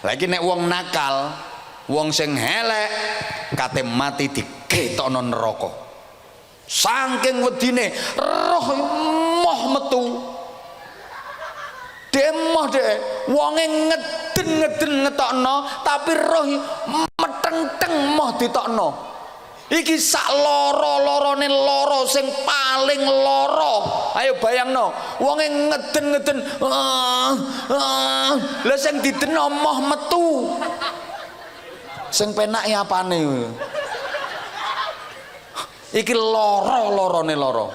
lagi nek wong nakal, wong sing elek kate mati diketokno neraka. Saking wedine roh moh metu. Demoh deh, wonge ngeden ngetokno, tapi roh meteng-teng moh ditokno. Iki sak loro-lorone loro sing paling loro. Ayo bayangno, wonge ngeden lah sing dideno moh metu. Sing penake apane? Iki loro-lorone loro.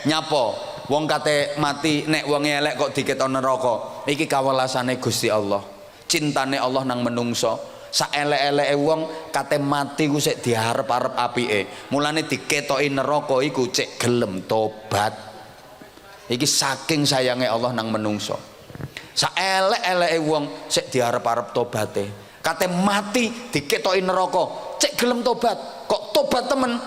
Nyapa? Wong kate mati nek wong elek kok diketokno neraka. Iki kawelasane Gusti Allah. Cintane Allah nang menungso. Sak elek-eleke wong kate mati ku sik diarep-arep apike. Mulane diketoki neraka iku cek gelem tobat. Iki saking sayange Allah nang menungso. Sak elek-eleke wong sik diarep-arep tobate. Kate mati diketoki neraka, cek gelem tobat. Kok tobat temen?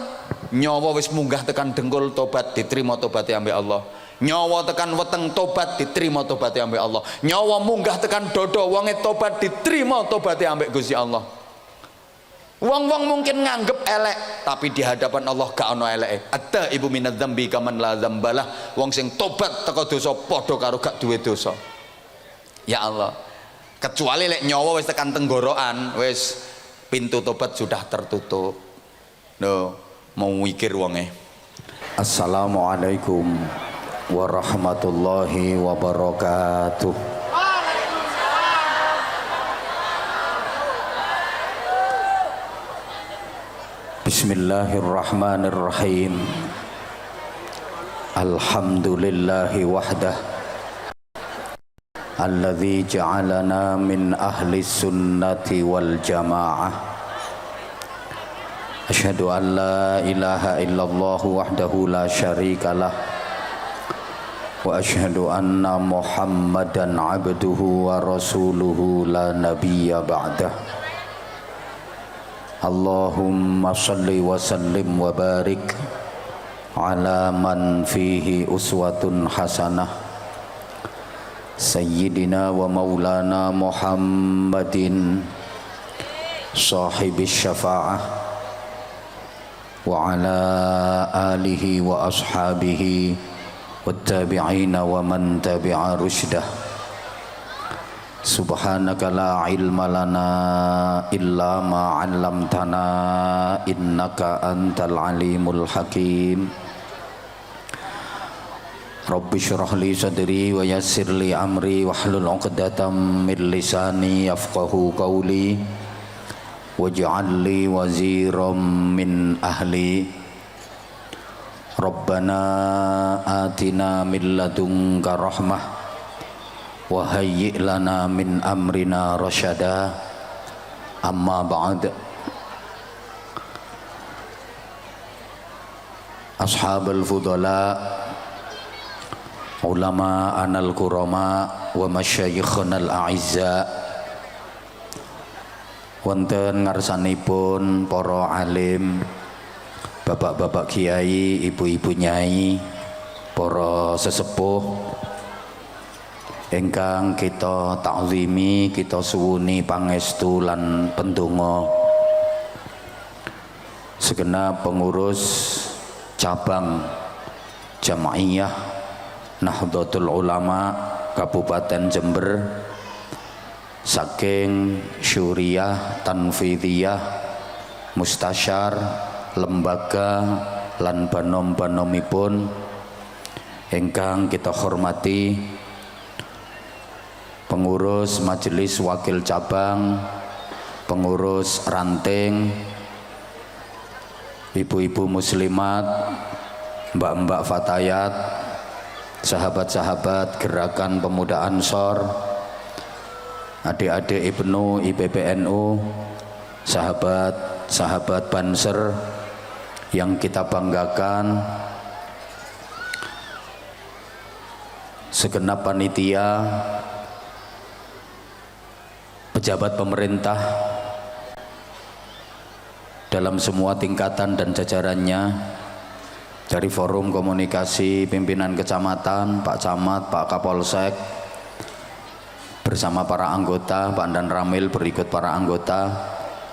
Nyawa wis munggah tekan dengkul tobat diterima tobatnya ambek Allah. Nyawa tekan weteng tobat diterima tobatnya ambek Allah. Nyawa munggah tekan dodo wonge tobat diterima tobatnya ambek Gusti Allah. Wong-wong mungkin nganggep elek, tapi di hadapan Allah gak ono eleke. Ada ibu minadz dzambi kaman la dzambalah. Wong sing tobat teko dosa padha karo gak duwe dosa. Ya Allah. Kecuali lek nyawa wis tekan tenggorokan, wis pintu tobat sudah tertutup. No. Mau mikir wonge. Assalamualaikum warahmatullahi wabarakatuh. Bismillahirrahmanirrahim. Alhamdulillahi wahdah alladzi ja'alana min ahli sunnati wal jamaah. Asyhadu an la ilaha illallah wahdahu la syarikalah wa asyhadu anna Muhammadan abduhu wa rasuluhu la nabiyya ba'dah. Allahumma salli wa sallim wa barik ala man fihi uswatun hasanah sayyidina wa maulana Muhammadin sahibis syafa'ah wa ala alihi wa ashabihi wattabi'ina wa man tabi'a rusydah. Subhanaka la ilma lana illa ma 'allamtana innaka antal alimul hakim. Rabbi shrah li sadri wa yassir li amri wahlul 'uqdatam min lisani yafqahu qawli. Waj'al li waziran min ahli. Rabbana atina min ladunka rahmah wa hayyi' lana min amrina rasyada. Amma ba'd. Ashabul fudala, ulama anal kurama wa masyayikhunal a'izza. Wonten ngarsanipun para alim, bapak-bapak kiai, ibu-ibu nyai, para sesepuh ingkang kita ta'zimi, kita suwuni pangestu lan pendonga. Segenap pengurus cabang Jamaiyah Nahdlatul Ulama Kabupaten Jember, saking syuriah, tanfidiyah, mustasyar, lembaga lan banom-banomipun ingkang kita hormati, pengurus majelis wakil cabang, pengurus ranting, ibu-ibu muslimat, mbak-mbak fatayat, sahabat-sahabat gerakan pemuda Ansor, adik-adik Ibnu IPPNU, sahabat-sahabat Banser yang kita banggakan, segenap panitia, pejabat pemerintah dalam semua tingkatan dan jajarannya, dari forum komunikasi pimpinan kecamatan, Pak Camat, Pak Kapolsek, bersama para anggota, Pak Dan Ramil berikut para anggota,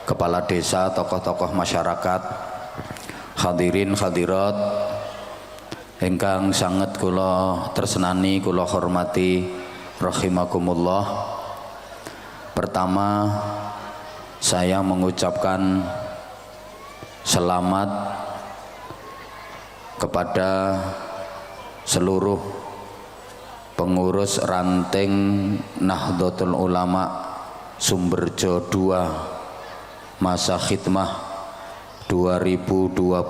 kepala desa, tokoh-tokoh masyarakat, hadirin hadirat ingkang sanget kula tresnani, kula hormati rahimakumullah. Pertama, saya mengucapkan selamat kepada seluruh pengurus ranting Nahdlatul Ulama Sumberjo 2 masa khidmah 2021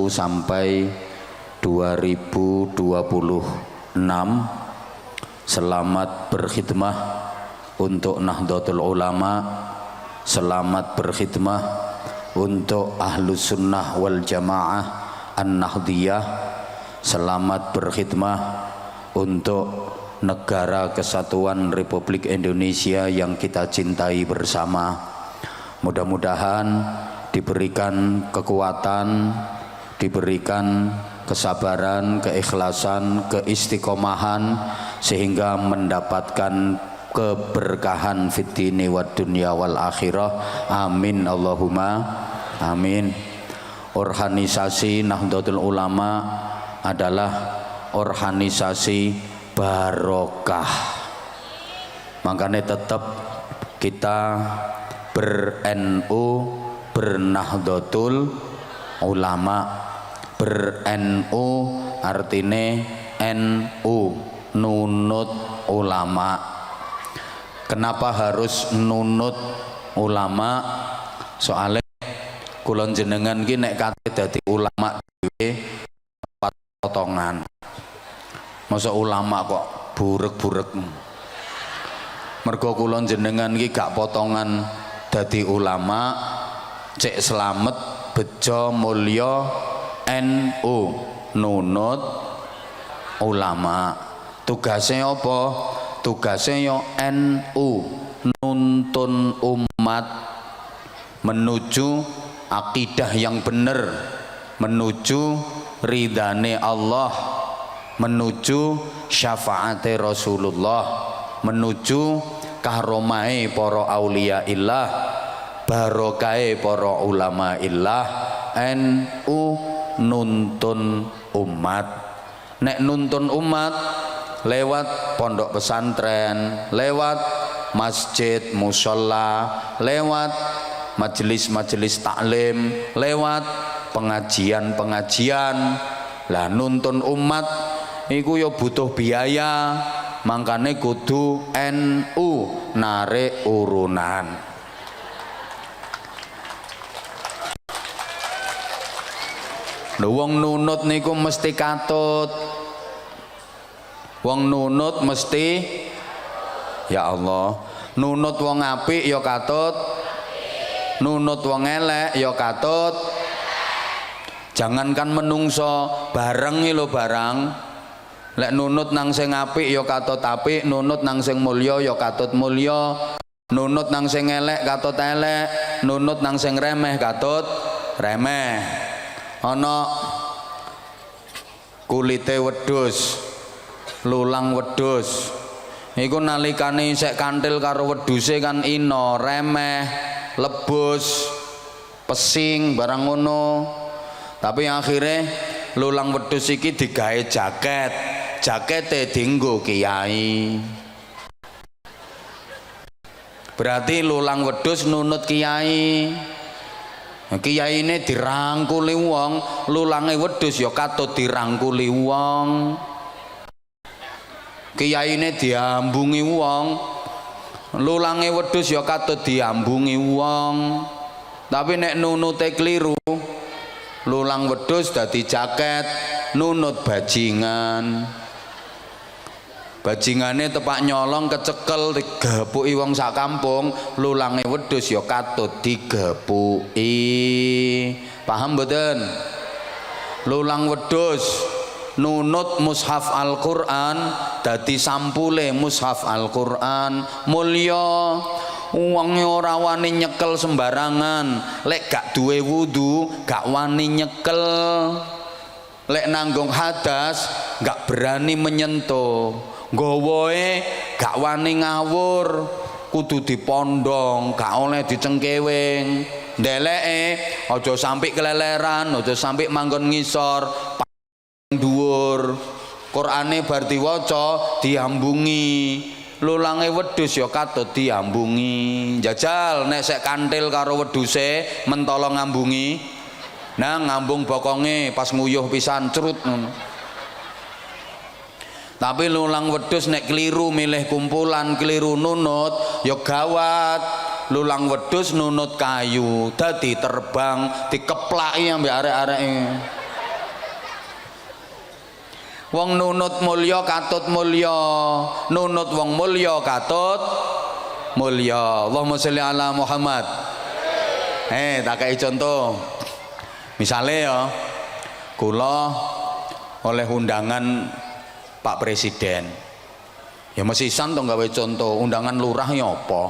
sampai 2026. Selamat berkhidmah untuk Nahdlatul Ulama, selamat berkhidmah untuk Ahlus Sunnah wal Jamaah An-Nahdiyah, selamat berkhidmah untuk negara kesatuan Republik Indonesia yang kita cintai bersama. Mudah-mudahan diberikan kekuatan, diberikan kesabaran, keikhlasan, keistiqomahan sehingga mendapatkan keberkahan fid dini wad dunya wal akhirah. Amin Allahumma amin. Organisasi Nahdlatul Ulama adalah organisasi barokah. Makanya tetap kita ber-NU, ber-Nahdlatul Ulama. Ber-NU artinya NU, nunut ulama. Kenapa harus nunut ulama? Soalnya kulon jenengan ki nek kate dadi ulama dhewe potongan. Masa ulama kok burek-burek. Mergo kulon jenengan ki gak potongan dadi ulama, cek selamet bejo mulya NU, nunut ulama. Tugasnya apa? Tugasnya yo NU, nuntun umat menuju akidah yang benar, menuju ridhane Allah, menuju syafaate Rasulullah, menuju karomai para aulia illah, barokai para ulama illah. NU nuntun umat. Nek nuntun umat lewat pondok pesantren, lewat masjid, musola, lewat majelis-majelis taklim, lewat pengajian-pengajian. Lah nuntun umat iku ya butuh biaya, makane kudu NU narik urunan. Lho wong nunut niku mesti katut. Wong nunut mesti, ya Allah, nunut wong apik ya katut, nunut wong elek ya katut. Jangankan menungso, bareng lho barang. Lek nunut nang sing apik ya katut apik, nunut nang sing mulya ya katut mulya, nunut nang sing elek katut elek, nunut nang sing remeh katut remeh. Ana kulite wedhus, lulang wedhus. Iku nalikane isek kanthil karo wedhuse kan ino, remeh, lebus, pesing barang ngono. Tapi akhirnya lulang wedhus iki digawe jaket. Jakete dienggo kiai. Berarti lulang wedhus nunut kiai. Kiai ini dirangkuli wong, lulange wedhus ya katut dirangkuli wong. Kiai ini diambungi wong, lulange wedhus ya katut diambungi wong. Tapi nek nunute kliru, lulang wedhus dadi jaket, nunut bajingan. Bajingane tepak nyolong kecekel digepuki wong sak kampung, lulange wedhus ya katut digepuki. Paham mboten? Lulang wedhus nunut mushaf Al-Qur'an dadi sampule mushaf Al-Qur'an mulya. Wong ora wani nyekel sembarangan, lek gak duwe wudu gak wani nyekel, lek nanggung hadas gak berani menyentuh. Gowoe gak wani ngawur, kudu dipondong, gak oleh dicengkewing. Ndeleke aja sampai keleleran, aja sampai manggon ngisor, dhuwur. Qur'ane bar diwaca diambungi. Lulange wedhus ya katut diambungi. Jajal nek sek kantil karo wedhuse mentolo ngambungi. Nah ngambung bokonge pas nguyuh pisan crut ngono. Tapi lulang wedhus nek keliru milih kumpulan, keliru nunut ya gawat. Lulang wedhus nunut kayu, dadi terbang dikeplaki ambek arek-areke. Wong nunut mulya katut mulya, nunut wong mulya katut mulya. Allahumma sholli ala Muhammad. Tak kei contoh. Misale ya, kula oleh undangan Pak Presiden. Ya mesisan to gawe contoh, undangan lurah ya apa?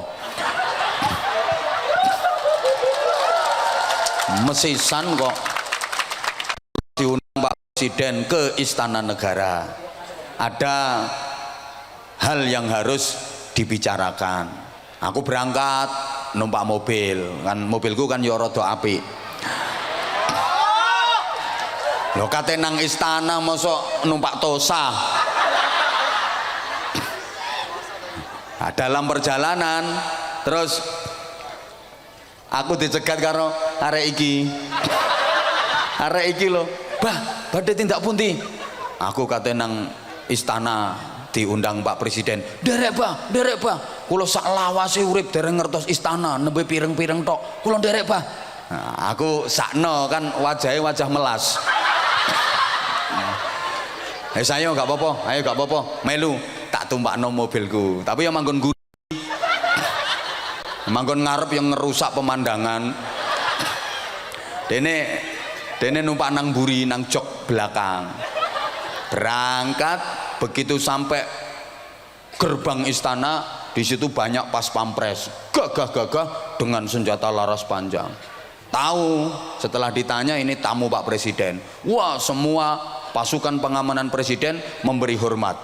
Mesisan kok diundang Pak Presiden ke Istana Negara. Ada hal yang harus dibicarakan. Aku berangkat numpak mobil, kan mobilku kan yo rada apik. Lho kate nang istana mosok numpak Tosa. Nah, dalam perjalanan terus aku dicegat karo arek iki. Arek iki lho, "Bah, badhe tindak pundi?" Aku kate nang istana diundang Pak Presiden. "Derek, Bah, derek, Bah. Kula sak lawase urip dereng ngertos istana, nembe pireng-pireng tok. Kula derek, Bah." Nah, aku sakno kan wajahe wajah melas. Ayo gak apa-apa, ayo gak apa-apa, melu tak tumpakno mobilku. Tapi yang manggon gudi, manggon ngarep yang ngerusak pemandangan. Dene numpak nang buri nang jok belakang. Berangkat begitu sampai gerbang istana, di situ banyak pas pampres, gagah-gagah dengan senjata laras panjang. Tahu setelah ditanya ini tamu Pak Presiden. Wah, semua pasukan pengamanan presiden memberi hormat.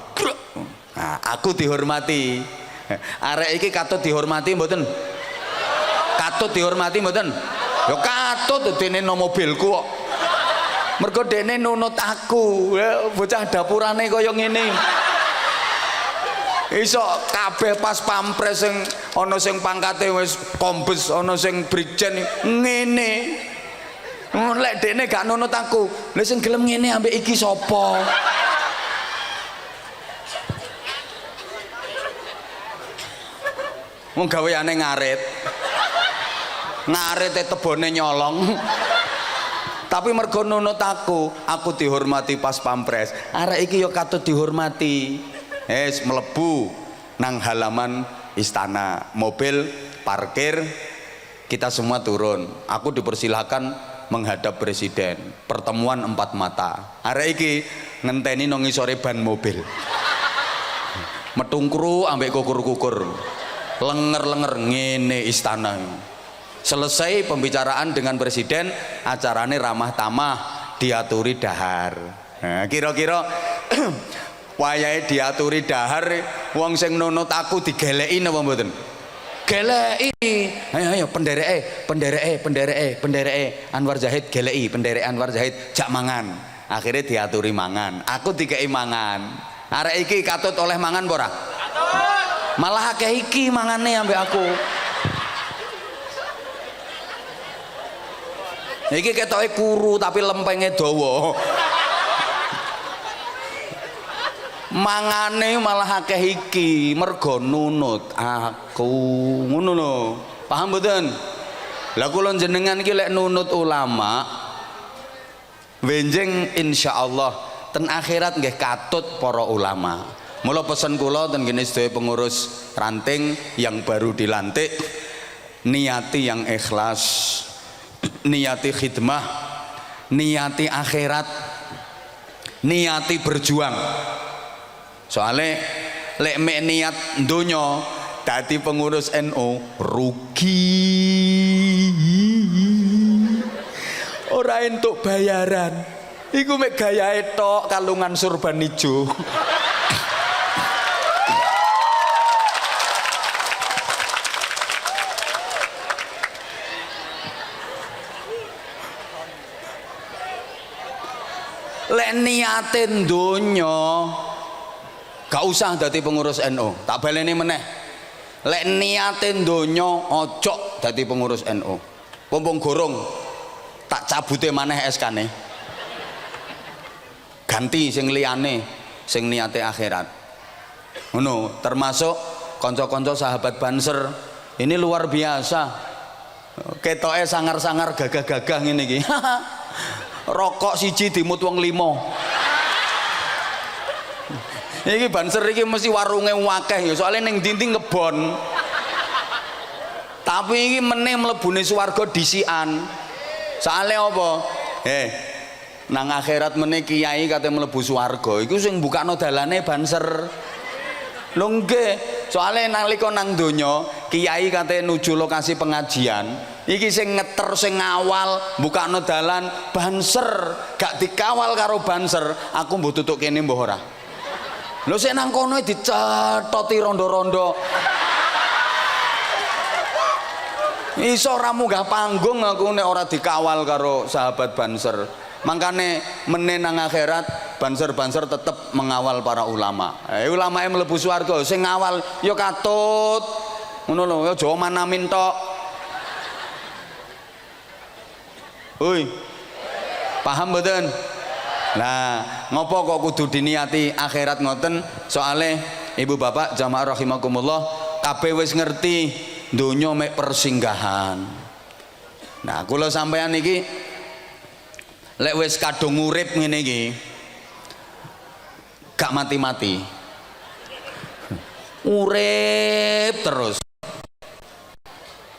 Nah, aku dihormati. Arek iki katut dihormati mboten? Katut dihormati mboten? Ya katut dene no mobilku kok. Mergo dene nunut aku. Bocah dapurane kaya ngene. Iso kabeh pas pampres sing ana sing pangkate wis kombes, ana sing brigjen ngene. Lek dekne gak nunut aku, lha sing gelem ngene ambek iki sapa? Wong gaweane ngarit. Ngarite tebone nyolong. Tapi mergo nunut aku dihormati pas pampres. Arek iki ya katut dihormati. Mlebu nang halaman istana, mobil parkir, kita semua turun. Aku dipersilahkan menghadap presiden, pertemuan empat mata. Arek iki ngenteni nang ngisore ban mobil. Metungkru ambek kukur-kukur. Lenger-lenger ngene istana. Selesai pembicaraan dengan presiden, acarane ramah tamah, diaturi dahar. Nah, kira-kira wayahe diaturi dahar, wong sing nunut aku digeleki napa mboten? Geleki. Ayo pendereke Anwar Zahid geleki, penderek Anwar Zahid jak mangan. Akhirnya diaturi mangan. Aku dikei mangan. Arek iki katut oleh mangan apa ora? Katut. Malah akeh iki mangane ambek aku. Iki ketoke kuru tapi lempenge dawa. Mangane malah akeh iki mergo nunut aku ngono lho. Paham mboten? Lah kula jenengan iki lek nunut ulama benjing insyaallah ten akhirat nggih katut para ulama. Mula pesen kula ten kene sedaya pengurus ranting yang baru dilantik, niati yang ikhlas, niati khidmah, niati akhirat, niati berjuang. Soalnya lek mek niat donya dadi pengurus NU rugi. Ora entuk bayaran. Iku mek gayahe tok kalungan surban ijo. lek niatin donya gak usah dadi pengurus NU. Tak baleni meneh, lek niatin donya ojo dadi pengurus NU. Pompong gorong tak cabute maneh SK-ne, ganti sing liyane sing niate akhirat ngono. Termasuk konco-konco sahabat Banser ini luar biasa, ketoke sangar-sangar gagah-gagah ngene iki. Rokok siji dimut wong 5. Iki Banser iki mesti warunge wakeh ya, soalnya ning ndi-ndi ngebon. Tapi iki meneh mlebune swarga disikan. Soale apa? Nang akhirat meneh kiai kate mlebu swarga. Iku sing mbukakno dalane Banser. Lho nggih, soale nalika nang donya kiai kate nuju lokasi pengajian, iki sing ngeter sing ngawal mbukakno dalan Banser. Gak dikawal karo Banser, aku mbuh tutuk kene mbah ora. Lho sik nang kono dicethoti rondo-rondo. Iso ora munggah panggung aku nek ora dikawal karo sahabat Banser. Makane meneh nang akhirat Banser-Banser tetep mengawal para ulama. Ulamae mlebu swarga, sing ngawal ya katut. Ngono lho, ya aja manamin tok. Hoi. Paham mboten? Nah, ngopo kok kudu diniati akhirat ngoten? Soale ibu bapak jamaah rahimakumullah kabeh wis ngerti donya mek persinggahan. Nah, kula sampeyan iki lek wis kadung urip ngene iki gak mati-mati. Urip terus.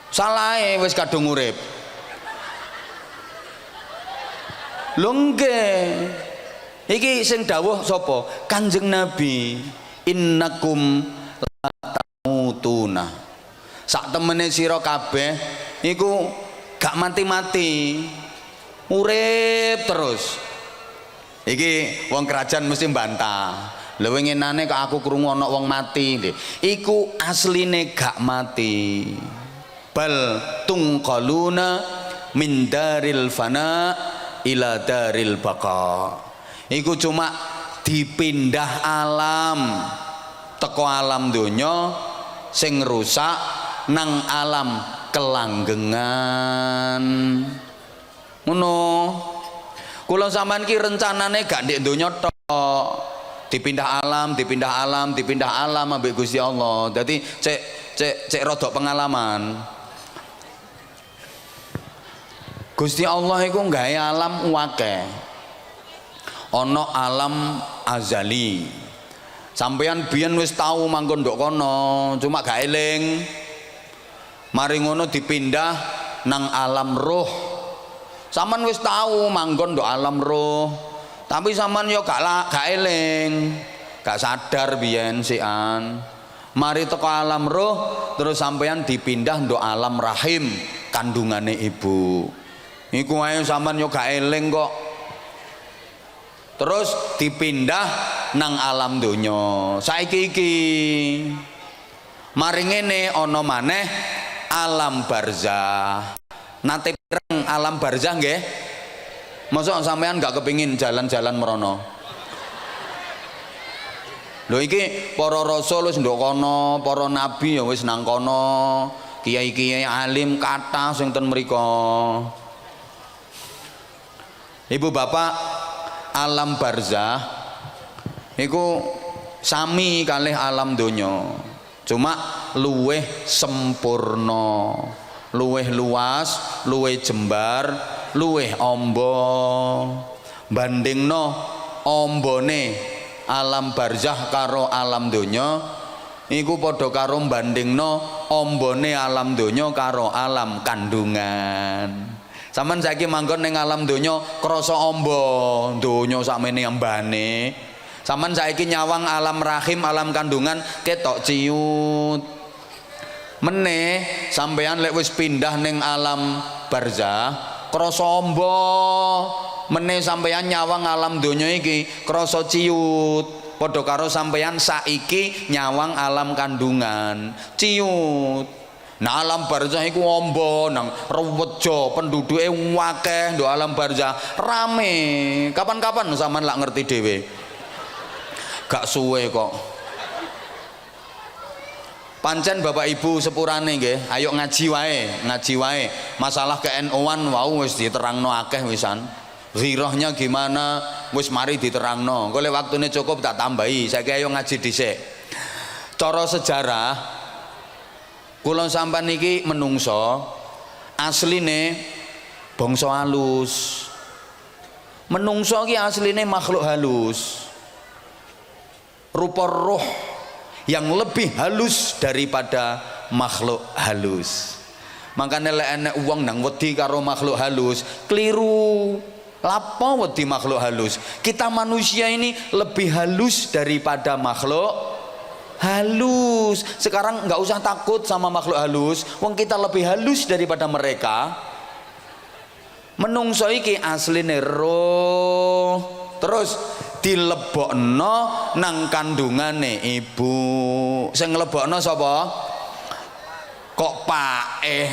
Salahe wis kadung urip. Lho nggih. Iki sing dawuh sapa? Kanjeng Nabi, innakum latamutuna. Sak temene sira kabeh iku gak mati-mati, urip terus. Iki wong kerajaan mesti mbantah. Lha winginane kok aku krungu ana wong mati. Iku asline gak mati. Bal tungqaluna min daril fana ila daril baqa. Iku cuma dipindah alam teko alam donya sing rusak nang alam kelanggengan. Ngono. Kula sampean ki rencanane gak ndek donya tok. Dipindah alam, dipindah alam, dipindah alam ambek Gusti Allah. Dadi cek rodok pengalaman. Gusti Allah iku nggawe alam akeh. Ana alam azali. Sampeyan biyen wis tau manggon ndok kono, cuma gak eling. Mari ngono dipindah nang alam roh. Sampeyan wis tau manggon ndok alam roh, tapi sampeyan yo gak eling, gak sadar biyen sian. Mari teko alam roh terus sampeyan dipindah ndok alam rahim, kandungane ibu. Iku ae sampeyan yo gak eling kok. Terus dipindah nang alam donya. Saiki iki mari ngene ana maneh alam barzah. Nate pireng alam barzah nggih? Mosok sampean gak kepingin jalan-jalan merono? Lho iki para rasul wis ndok kono, para nabi ya wis nang kono, kiai-kiai alim kathah sing ten mriku. Ibu bapak, alam barzah iku sami kalih alam donya, cuma luweh sempurna, luweh luas, luweh jembar, luweh amba. Bandingno ambane alam barzah karo alam donya iku padha karo bandingno ambane alam donya karo alam kandungan. Sampeyan saiki manggon ning alam donya krasa amba, donya sakmene ambane. Sampeyan saiki nyawang alam rahim, alam kandungan ketok ciut. Meneh sampeyan lek wis pindah ning alam barzah krasa amba. Meneh sampeyan nyawang alam donya iki krasa ciut. Padha karo sampeyan saiki nyawang alam kandungan, ciut. Nah alam barzah iku amba nang reweja penduduke akeh nduk alam barzah rame. Kapan-kapan sampean lak ngerti dhewe. Gak suwe kok. Pancen Bapak Ibu sepurane nggih, ayo ngaji wae. Masalah ke-NU-an wau wis diterangno akeh wisan. Ghirahnya gimana wis mari diterangno. Engko lek waktune cukup tak tambahi. Saiki ayo ngaji dhisik. Cara sejarah kula sampean niki menungso asline bangsa halus. Menungso ki asline makhluk halus. Rupa roh yang lebih halus daripada makhluk halus. Makanya lek enek wong nang wedi karo makhluk halus, keliru. Lapo wedi makhluk halus? Kita manusia ini lebih halus daripada makhluk halus. Sekarang nggak usah takut sama makhluk halus, wong kita lebih halus daripada mereka. Menungso iki asline roh. Terus dilebokno nang kandungane ibu. Sing nglebokno sapa? Kok pake?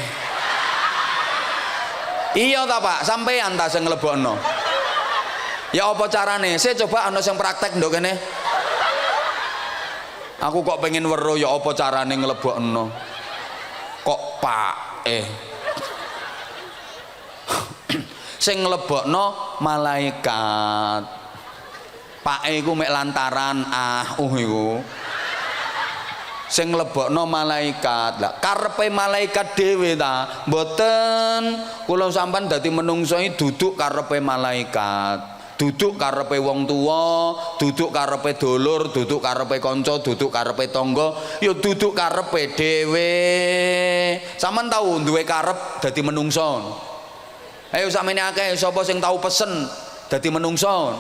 Iya ta Pak, sampean ta sing nglebokno. Ya apa carane? Saya coba ana sing praktek nduk kene. Aku kok pengen weruh ya apa carane nglebokno. Kok pake? Sing nglebokno malaikat. Pake iku mek lantaran iku. Sing nglebokno malaikat. Lah karepe malaikat dhewe ta? Mboten. Kula sampean dadi menungso iki duduk karepe malaikat. Duduk karepe wong tuwa, duduk karepe dulur, duduk karepe kanca, duduk karepe tangga, ya duduk karepe dhewe. Sampeyan tau duwe karep dadi menungso? Ayo sampeyan akeh sapa sing tau pesen dadi menungso?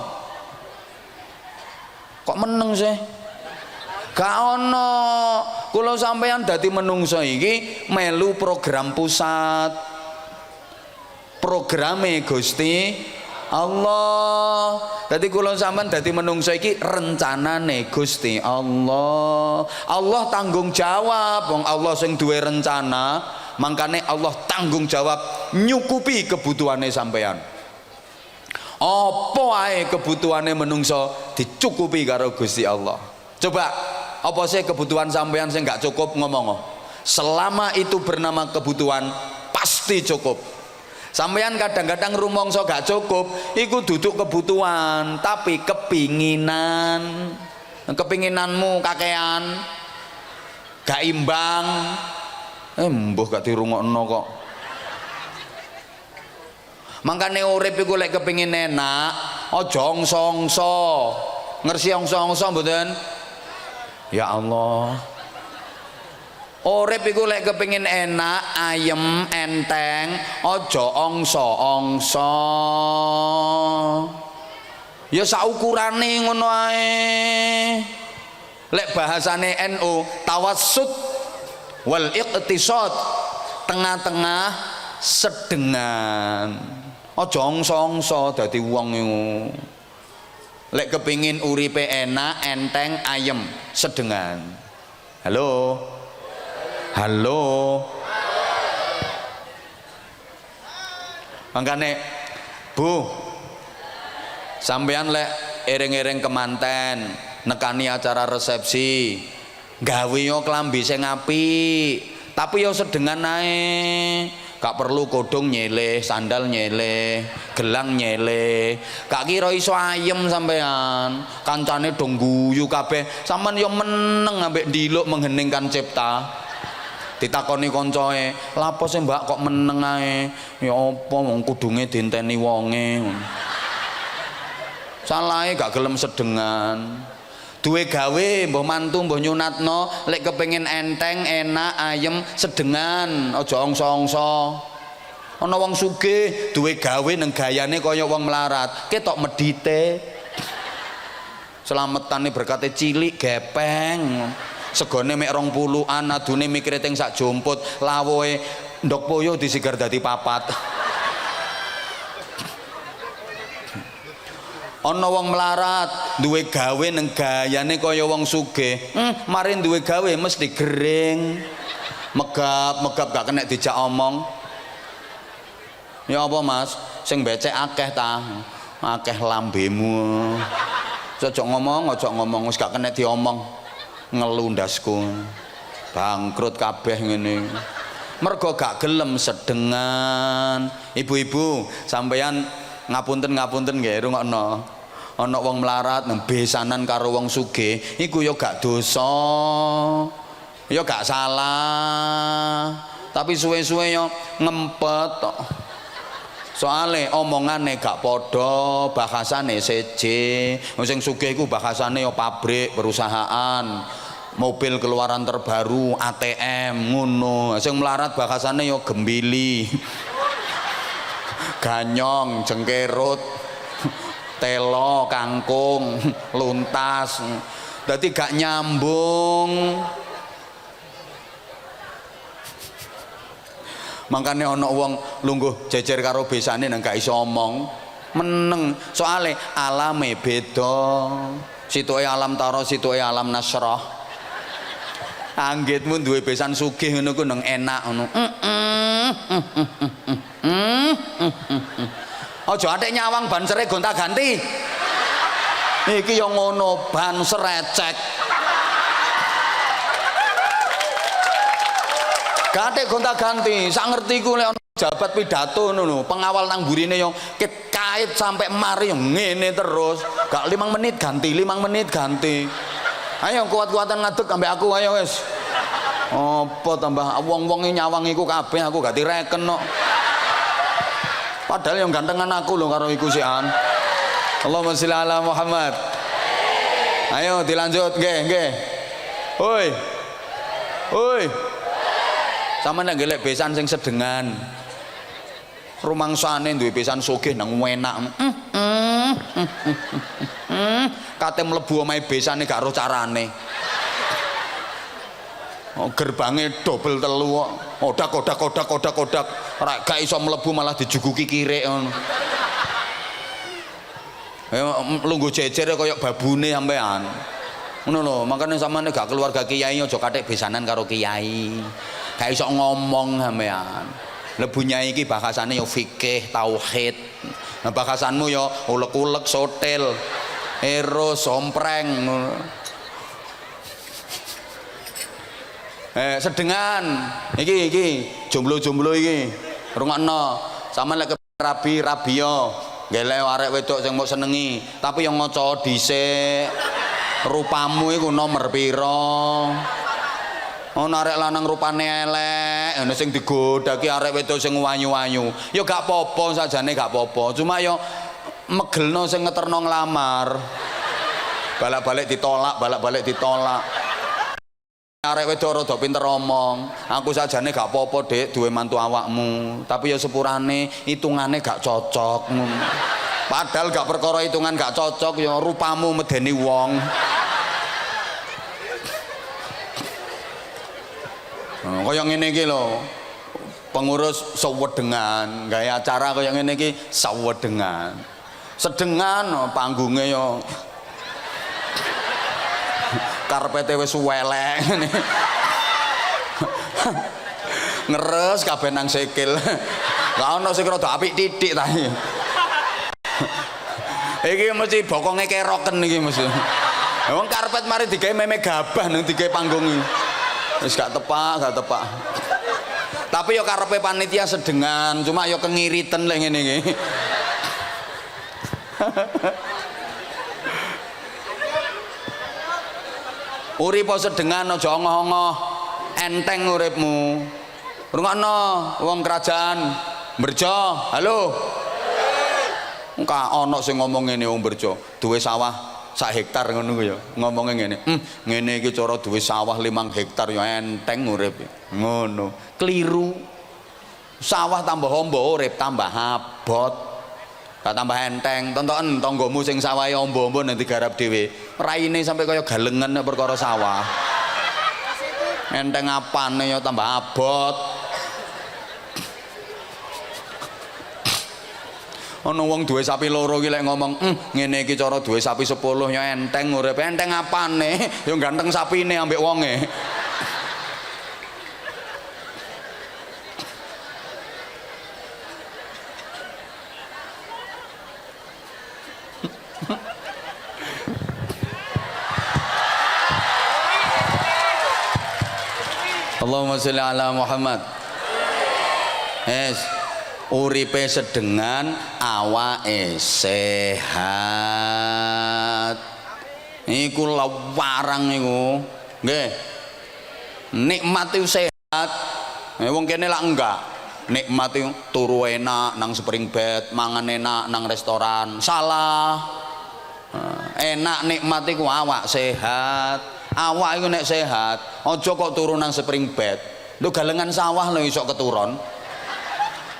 Kok meneng sih? Gak ono. Kula sampeyan dadi menungso iki melu program pusat. Programe Gusti Allah. Dadi kula sampeyan dadi menungso iki rencanane Gusti Allah. Allah tanggung jawab, wong Allah sing duwe rencana, mangkane Allah tanggung jawab nyukupi kebutuhane sampeyan. Apa ae kebutuhane menungso dicukupi karo Gusti Allah. Coba apa sih kebutuhan sampean sing gak cukup ngomong. Selama itu bernama kebutuhan pasti cukup. Sampean kadang-kadang rumangsa gak cukup, iku duduk kebutuhan, tapi kepinginan. Kepinginanmu kakean, gak imbang. Mbuh gak dirungokno kok. Mangkane urip iku lek kepengin enak, aja ongso-ongso. Ngersi ongso-ongso mboten? Ya Allah. Urip iku lek kepengin enak, ayem, enteng, aja ongso-ongso. Ya saukurane ngono ae. Lek bahasane NU, tawassut wal iqtisad, tengah-tengah sedengan. Aja ongso-ongso dadi wong iku. Lek kepingin uripe enak, enteng, ayem, sedengan. Halo. Halo. Mangkane Bu, sampean lek ering-ering kemanten, nekani acara resepsi, gawe yo klambi sing apik, tapi yo sedengan ae. Gak perlu kodong nyeleh, sandal nyeleh, gelang nyeleh. Gak kira iso ayem sampean. Kancane dong guyu kabeh. Sampean yo meneng ambek ndiluk mengheningkan cipta. Ditakoni koncoe, "Lapo sih Mbak kok meneng ae?" Ya apa wong kudunge dinteni wonge. Salahe gak gelem sedengan. Duwe gawe mbah mantu mbah nyunatno, lek kepengin enteng, enak, ayem, sedengan, aja ongso-ongso. Ana wong sugih duwe gawe nang gayane kaya wong melarat, ketok medite. Selametane berkate cilik gepeng. Segone mek 20-an, adune mikire teng sak jomput, lawohe ndok poyo disigar dadi papat. Ana wong melarat duwe gawe nang gayane kaya wong sugih, mari duwe gawe mesti gering. megap gak kena dijak omong. Ya apa Mas, sing becek akeh ta, akeh lambemu. Ojo ngomong wis gak kena diomong. Ngelu ndasku, bangkrut kabeh ngene. Mergo gak gelem sedengan. Ibu-ibu sampeyan ngapunten nggih rungokno. Ana wong melarat nang besanan karo wong sugih iku ya gak dosa, ya gak salah, tapi suwe-suwe ya ngempet tok. Soale omongane gak padha, bahasane seje. Sing sugih iku bahasane ya pabrik, perusahaan, mobil keluaran terbaru, ATM ngono. Sing melarat bahasane ya gembili, ganyong, jengkerut, telo, kangkung, luntas. Dadi gak nyambung. Makane ana wong lungguh jejer karo besane nang gak iso omong. Meneng, soale alame beda. Situke alam taro, situke alam nasrah. Anggitmu duwe besan sugih ngono ku nang enak ngono. Aja atik nyawang ban sere gonta-ganti. Iki ya ngono, ban serecek. Gatek gonta-ganti, sak ngertiku lek ana jabat pidato ngono, pengawal nang burine yo kait sampai mari yo ngene terus. Gak 5 menit ganti, 5 menit ganti. Ayo kuat-kuatan ngadeg ambek aku ayo wis. Apa tambah wong-wong nyawang iku kabeh aku gak direken kok. Padahal yang gantengan aku lho karo iku sian. Allahumma sholli ala Muhammad. Ayo dilanjut nggih. Hoi. Sama nek golek besan sing sedengan. Rumangsane duwe besan sugih nang enak. Kate mlebu omahe besane gak ro carane. Gerbange dobel telu kok. Odak. Ora gak iso mlebu malah dijuguki kirik ngono. Lungguh jejer kaya babune sampean. Ngono lho, makane sampeyan gak keluarga kiai aja kathik besanan karo kiai. Gak iso ngomong sampean. Lebu nyai iki bahasane ya fikih, tauhid. Nah bahasanmu ya ulek-ulek, sotel, eros, sompreng. Sedengan. Iki jomblo-jomblo iki. Rungokno. Sampeyan lek rabi yo. Gelek arek wedok sing mbok senengi, tapi yang ngaca dhisik. Rupamu iku nomor pira? Ono arek lanang rupane elek, ana sing digodhaki arek wedok sing wanyu-wanyu. Ya gak apa-apa sajane gak apa-apa. Cuma ya megelno sing ngeterno nglamar. Balak-balik ditolak. Arek wedok rada pinter omong. Aku sajane gak apa-apa, Dik, duwe mantu awakmu. Tapi ya sepurane hitungane gak cocok. Padahal gak perkara hitungan gak cocok ya rupamu medeni wong. Kaya ngene iki lho. Pengurus sewedengan, gawe acara kaya ngene iki sewedengan. Sedengan panggunge ya karpete wis welek ngene. Ngeres kabeh nang sikil. Lah ono sing rada apik titik ta. Iki mesti bokonge keroken iki mesti. Wong karpet mari digawe meme gabah nang digawe panggung iki. Wis gak tepak. Tapi ya karepe panitia sedengan, cuma ya kengiriten lek ngene iki. Urip sedengan aja ongoh-ongoh, enteng uripmu. Rungokno wong kerajaan Berjo, halo. Engka ana sing ngomong ngene wong Berjo, duwe sawah 1 hektar ngono ku ya. Ngomongnya ngene, ngene iki cara duwe sawah 5 hektar ya enteng urip. Ngono. Keliru. Sawah tambah amba urip tambah abot. Gak tambah enteng. Tonton tanggamu sing sawahe amba-amba nanti garap dhewe. Raine sampai kaya galengan nek perkara sawah. Enteng apane ya tambah abot. Ana wong duwe sapi loro iki lek ngomong, ngene iki cara duwe sapi 10 ya enteng urip. Enteng apane? Ya ganteng sapine ambek wonge. Allahumma sholli ala Muhammad. Uripe sedengan, awake sehat. Iku lawarang niku. Nggih. Nikmat itu sehat. Wong kene lak enggak. Nikmat itu turu enak nang spring bed, mangan enak nang restoran. Salah. Enak nikmat iku awak sehat. Awak iku nek sehat, aja kok turu nang spring bed. Lho galengan sawah lho iso keturun.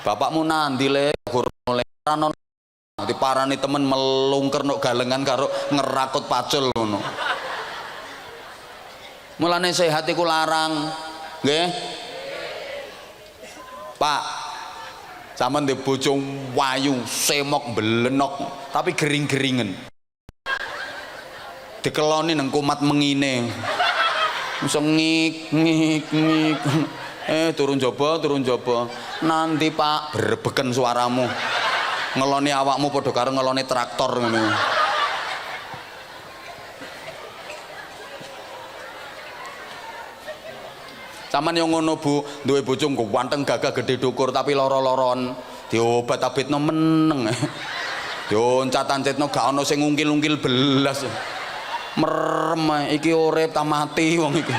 Bapakmu nandi le oleh ranon diparani temen melungker nuk galengan karo ngerakut pacul ngono. Mulane sehat iku larang, nggih. Pak, sampean ndek bojo wayu, semok belenok, tapi gering-geringen. Dikeloni nang kumat mengine. Iso ngik. Turun jaba. Nanti Pak berebeken suaramu. Ngeloni awakmu padha karo ngeloni traktor ngono. Saman yang ngono Bu, duwe bojo ganteng gagah gede dukur tapi loro-loron. Diobat abitno meneng. Dioncat-ancitno gak ono sing ngungkil-ungkil belas. Merem iki urip ta mati wong iki.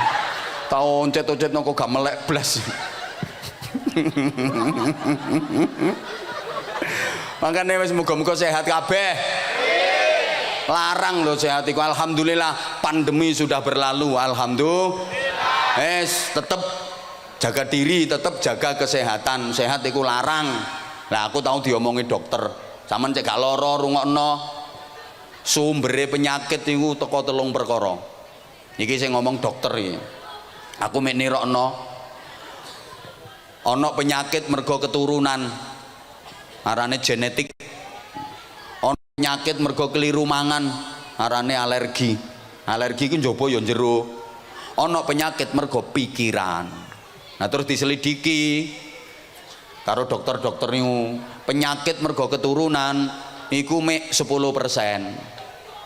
Ta oncet-oncetno kok gak melek blas. Makanya wis muga-muga sehat kabeh. Larang loh sehat iku. Alhamdulillah pandemi sudah berlalu. Alhamdulillah. Tetap jaga diri, tetap jaga kesehatan. Sehat iku larang. Lah aku tahu diomongi dokter. Sampeyan cek gak lara rungokno. Sumbere penyakit iku teko 3 perkara. Iki sing ngomong dokter iki. Aku mek nirokno. Ana penyakit mergo keturunan. Arane genetik. Ana penyakit mergo keliru mangan. Arane alergi. Alergi ku njaba ya jero. Ana penyakit mergo pikiran. Nah terus diselidiki karo dokter-dokter niku, penyakit mergo keturunan iku mek 10%.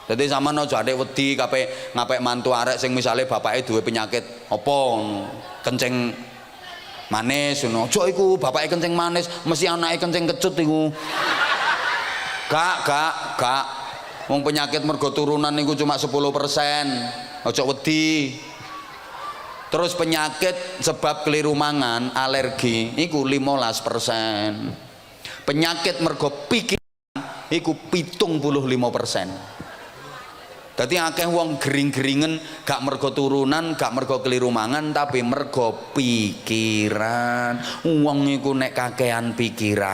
Jadi sampean aja adek wedi ngapik mantu arek sing misale bapake duwe penyakit apa kencing manis ngono. Aja iku bapake kencing manis mesti anake kencing kecut iku. Gak. Wong penyakit mergo turunan niku cuma 10%. Aja wedi. Terus penyakit sebab keliru mangan, alergi iku 15%. Penyakit mergo pikiran iku 75%. Dadi akeh wong gering-geringen gak mergo turunan, gak mergo keliru mangan, tapi mergo pikiran. Wong iku nek kakean pikiran,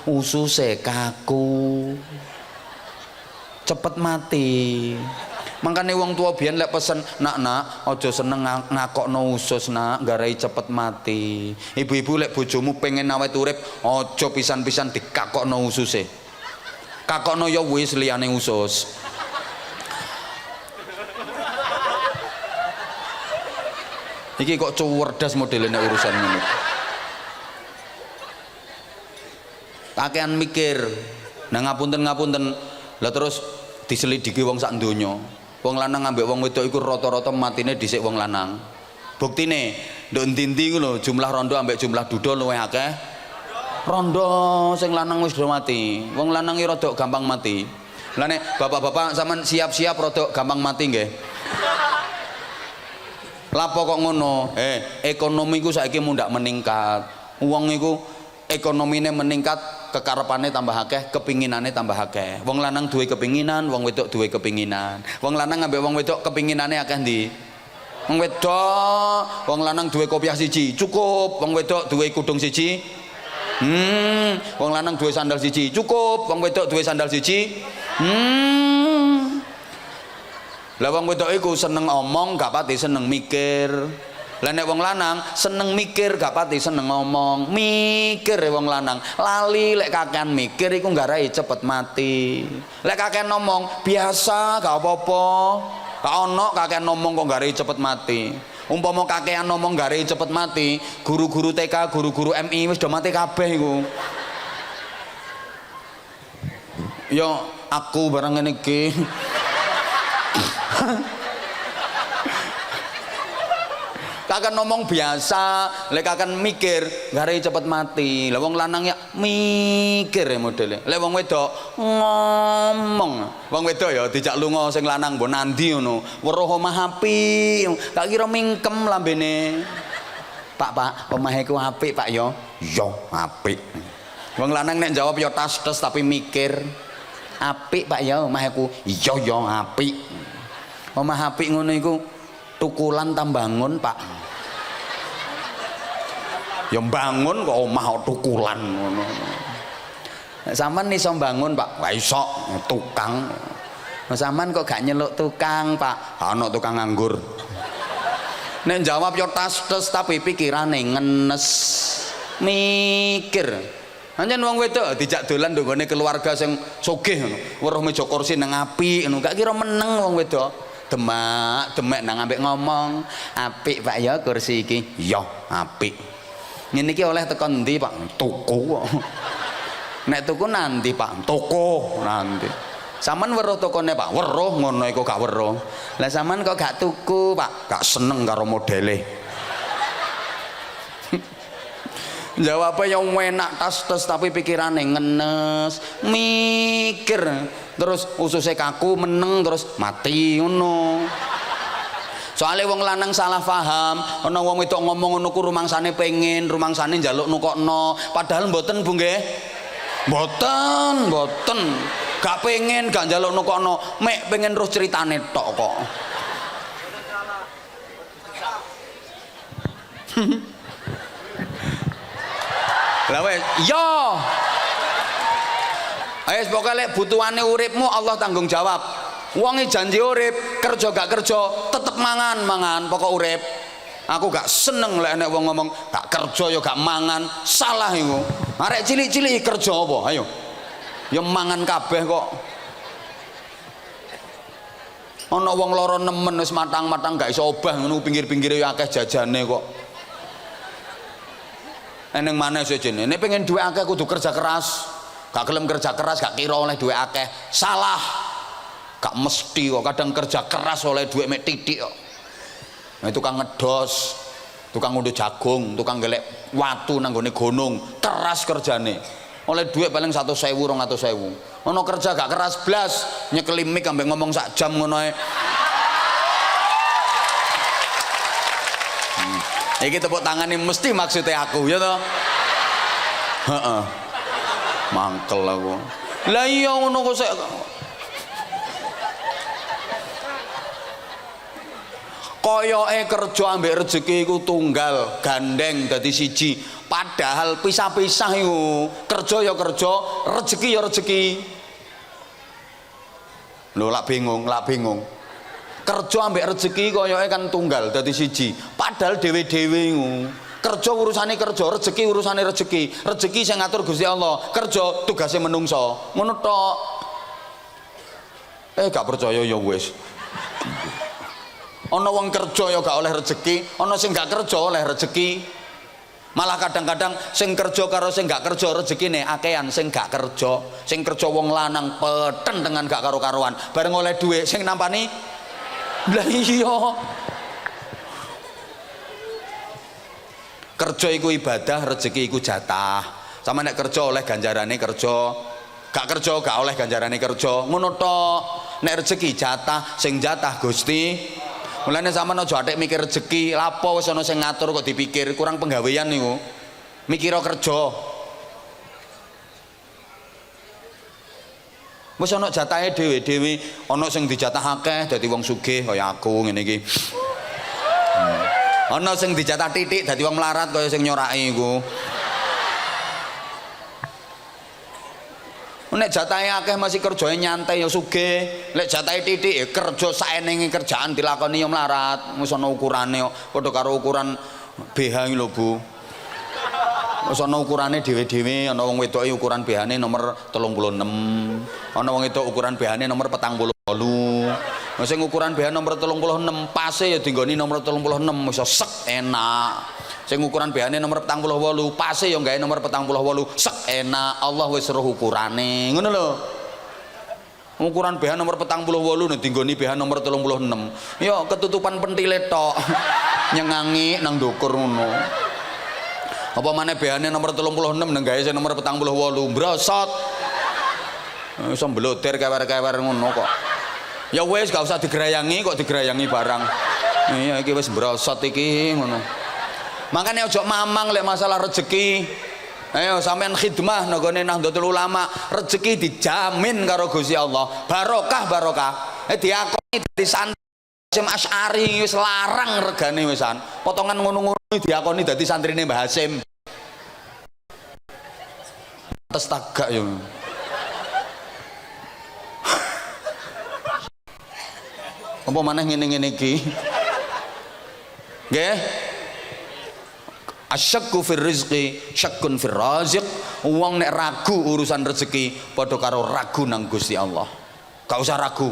ususe kaku. Cepet mati. Makanya wong tua biyen lek pesen, nak aja seneng ngakokno usus nak, garai cepet mati. Ibu-ibu lek bojomu pengen awet urip, aja pisan-pisan dikakokno ususe. Kakokno ya wis liyane usus. Iki kok cuwerdas modelnya urusan ini. Kakean mikir. Nah ngapunten. Lah terus diselidiki wong sak donya. Wong lanang ambek wong wedok iku rata-rata matine dhisik wong lanang. Buktine nduk endi-endi ku lho jumlah rondo ambek jumlah duda luwih akeh. Rondo sing lanang wis do mati. Wong lanang iki rada gampang mati. Lah nek bapak-bapak sampean siap-siap rada gampang mati nggih. Lapo kok ngono? Ekonomi ku saiki mundak meningkat. Wong iku ekonomine meningkat, kekarepane tambah akeh, kepinginane tambah akeh. Wong lanang duwe kepinginan, wong wedok duwe kepinginan. Wong lanang ambek wong wedok kepinginane akeh ndi? Wong wedok, wong lanang duwe kopiah siji, cukup. Wong wedok duwe kudung siji. Wong lanang duwe sandal siji, cukup. Wong wedok duwe sandal siji. Lah wong wedok iku seneng omong, gak pati seneng mikir. Lah nek wong lanang seneng mikir gak pati seneng ngomong. Mikir wong lanang lali lek kakean mikir iku nggarai cepet mati. Lek kakean ngomong biasa gak apa-apa. Gak ono kakean ngomong kok nggarai cepet mati. Umpama kakean ngomong nggarai cepet mati, guru-guru TK, guru-guru MI wis do mati kabeh iku. Yo aku barang ngene iki. kakek ngomong biasa, lek kakek mikir gare cepet mati. Lah wong lanang ya mikir ya modele. Lek wong wedok ngomong. Wong wedok ya dijak lunga sing lanang mbok nandi ngono. Weruh omah apik, gak kira mingkem lambene. Pak, omahe ku apik, Pak ya. Yo apik. Wong lanang nek jawab ya tas-tes tapi mikir. Apik Pak ya omahku. Iya ya apik. Omah apik ngono iku tukulan tambangun Pak. Ya bangun kok omah kok tukulan ngono. Nek sampean iso bangun Pak, gak iso tukang. Nek sampean kok gak nyeluk tukang Pak, ana tukang nganggur. Nek jawab yo tas-tes tapi pikirane ngenes. Mikir. Anjen wong wedok dijak dolan ndongone keluarga sing sugih ngono. Weruh meja kursi nang apik ngono. Gak kira meneng wong wedok. Demek nang ambek ngomong, "Apik Pak ya kursi iki." "Ya, apik." "Ngene iki oleh teko ndi, Pak?" "Tuku kok." "Nek tuku nanti, Pak?" "Tuku nanti." "Sampean weruh tokone, Pak?" "Weruh." "Ngono iku gak weruh." "Lah sampean kok gak tuku, Pak?" "Gak seneng karo modele." Jawabnya yang enak tas-tes tapi pikirannya ngenes, mikir, terus ususnya kaku meneng terus mati ngono. Soalnya wong lanang salah paham, ana wong wedok ngomong ngono ku rumangsane pengen, rumangsane njaluk nukokno, padahal mboten Bu nggih. Mboten. Gak pengen, gak njaluk nukokno, mek pengen terus ceritane tok kok. Lah wes, yo. Ayo pokoke lek butuhane uripmu Allah tanggung jawab. Wonge janji urip, kerja gak kerja, tetep mangan, pokok urip. Aku gak seneng lek nek wong ngomong gak kerja ya gak mangan, salah iku. Arek cilik-cilik kerja apa? Ayo. Ya mangan kabeh kok. Ana wong lara nemen wis matang-matang gak iso obah ngono pinggir-pinggire ya akeh jajane kok. Eneng mana sejene nek pengen duwe akeh kudu kerja keras. Gak gelem kerja keras gak kira oleh duwe akeh. Salah. Gak mesti kok kadang kerja keras oleh duwe mek titik kok. Nah, tukang ngedos, tukang ngunduh jagung, tukang gelek watu nang gone gunung, keras kerjane. Oleh duit paling 100.000 200.000. Ono kerja gak keras blas, nyekeli mik ambek ngomong sak jam ngono ae. Iki tepuk tangan ini mesti maksudnya aku ya toh. Heeh. Mangkel aku. Lah iya ngono kok sik. Koyoke kerja ambek rezeki iku tunggal, gandeng dadi siji. Padahal pisah-pisah iku. Kerja ya kerja, rezeki ya rezeki. Lho lak bingung. Kerja ambek rezeki koyoke kan tunggal dadi siji. Padahal dhewe-dhewe iku. Kerja urusane kerja, rezeki urusane rezeki. Rezeki sing ngatur Gusti Allah, kerja tugase menungso. Ngono tok. Gak percaya ya wis. Ana wong kerja ya gak oleh rezeki, ana sing gak kerja oleh rezeki. Malah kadang-kadang sing kerja karo sing gak kerja rezekine akehan sing gak kerja. Sing kerja wong lanang peten dengan gak karo-karuan. Bareng oleh duit sing nampani. Lah iya. Kerja iku ibadah, rezeki iku jatah. Sama nek kerja oleh ganjarane kerja, gak kerja gak oleh ganjarane kerja. Ngono tok. Nek rezeki jatah, sing jatah Gusti. Mulane sampean aja atik mikir rezeki, lapo wis ana sing ngatur kok dipikir, kurang penggawean niku. Mikira kerja. Wis ana jatahe dhewe-dhewe, ana sing dijatah akeh dadi wong sugih kaya aku ngene iki. Ana sing dijatah titik dadi wong melarat kaya sing nyoraki iku. Nek jatahe akeh masih kerjane nyantai ya sugih. Lek jatahe titik ya kerja saenenge kerjaan dilakoni ya melarat. Wis ana ukurane kok padha karo ukuran BH iki lho Bu. Wis ana ukurane dhewe-dhewe, ana wong wedoke ukuran BH-ne nomor 36. Ana wong wedok ukuran BH-ne nomor 48. Nah, sing ukuran BH nomor 36 pase ya dinggoni nomor 36 iso sek enak. Sing ukuran BH-ne nomor 48 pase ya gawe nomor 48 sek enak. Allah wis weruh ukurane ngono lho. Ukuran BH nomor 48 nek dinggoni BH nomor 36 ya ketutupan pentile tok. nyengangi nang ndukur ngono. Apa maneh beane nomor 36 nang gawe sing nomor 48 brosot. Iso mbloder kewer-kewer ngono kok. Ya wis gak usah digerayangi kok digerayangi barang. Iya iki wis brosot iki ngono. Makanya ojo mamang lek masalah rezeki. Ayo sampean khidmah nggone Nahdlatul Ulama, rezeki dijamin karo Gusti Allah. Barokah barokah. Diakoni dadi santri Hasyim Asy'ari wis larang regane wisan. Potongan ngono-ngono diakoni dadi santrine Mbah Hasyim. Tes tagak yo. Apa maneh ngene-ngene iki? Nggih. Asyakku fir rizqi syakkun fir raziq. Wong nek ragu urusan rezeki padha karo ragu nang Gusti Allah. Gak usah ragu.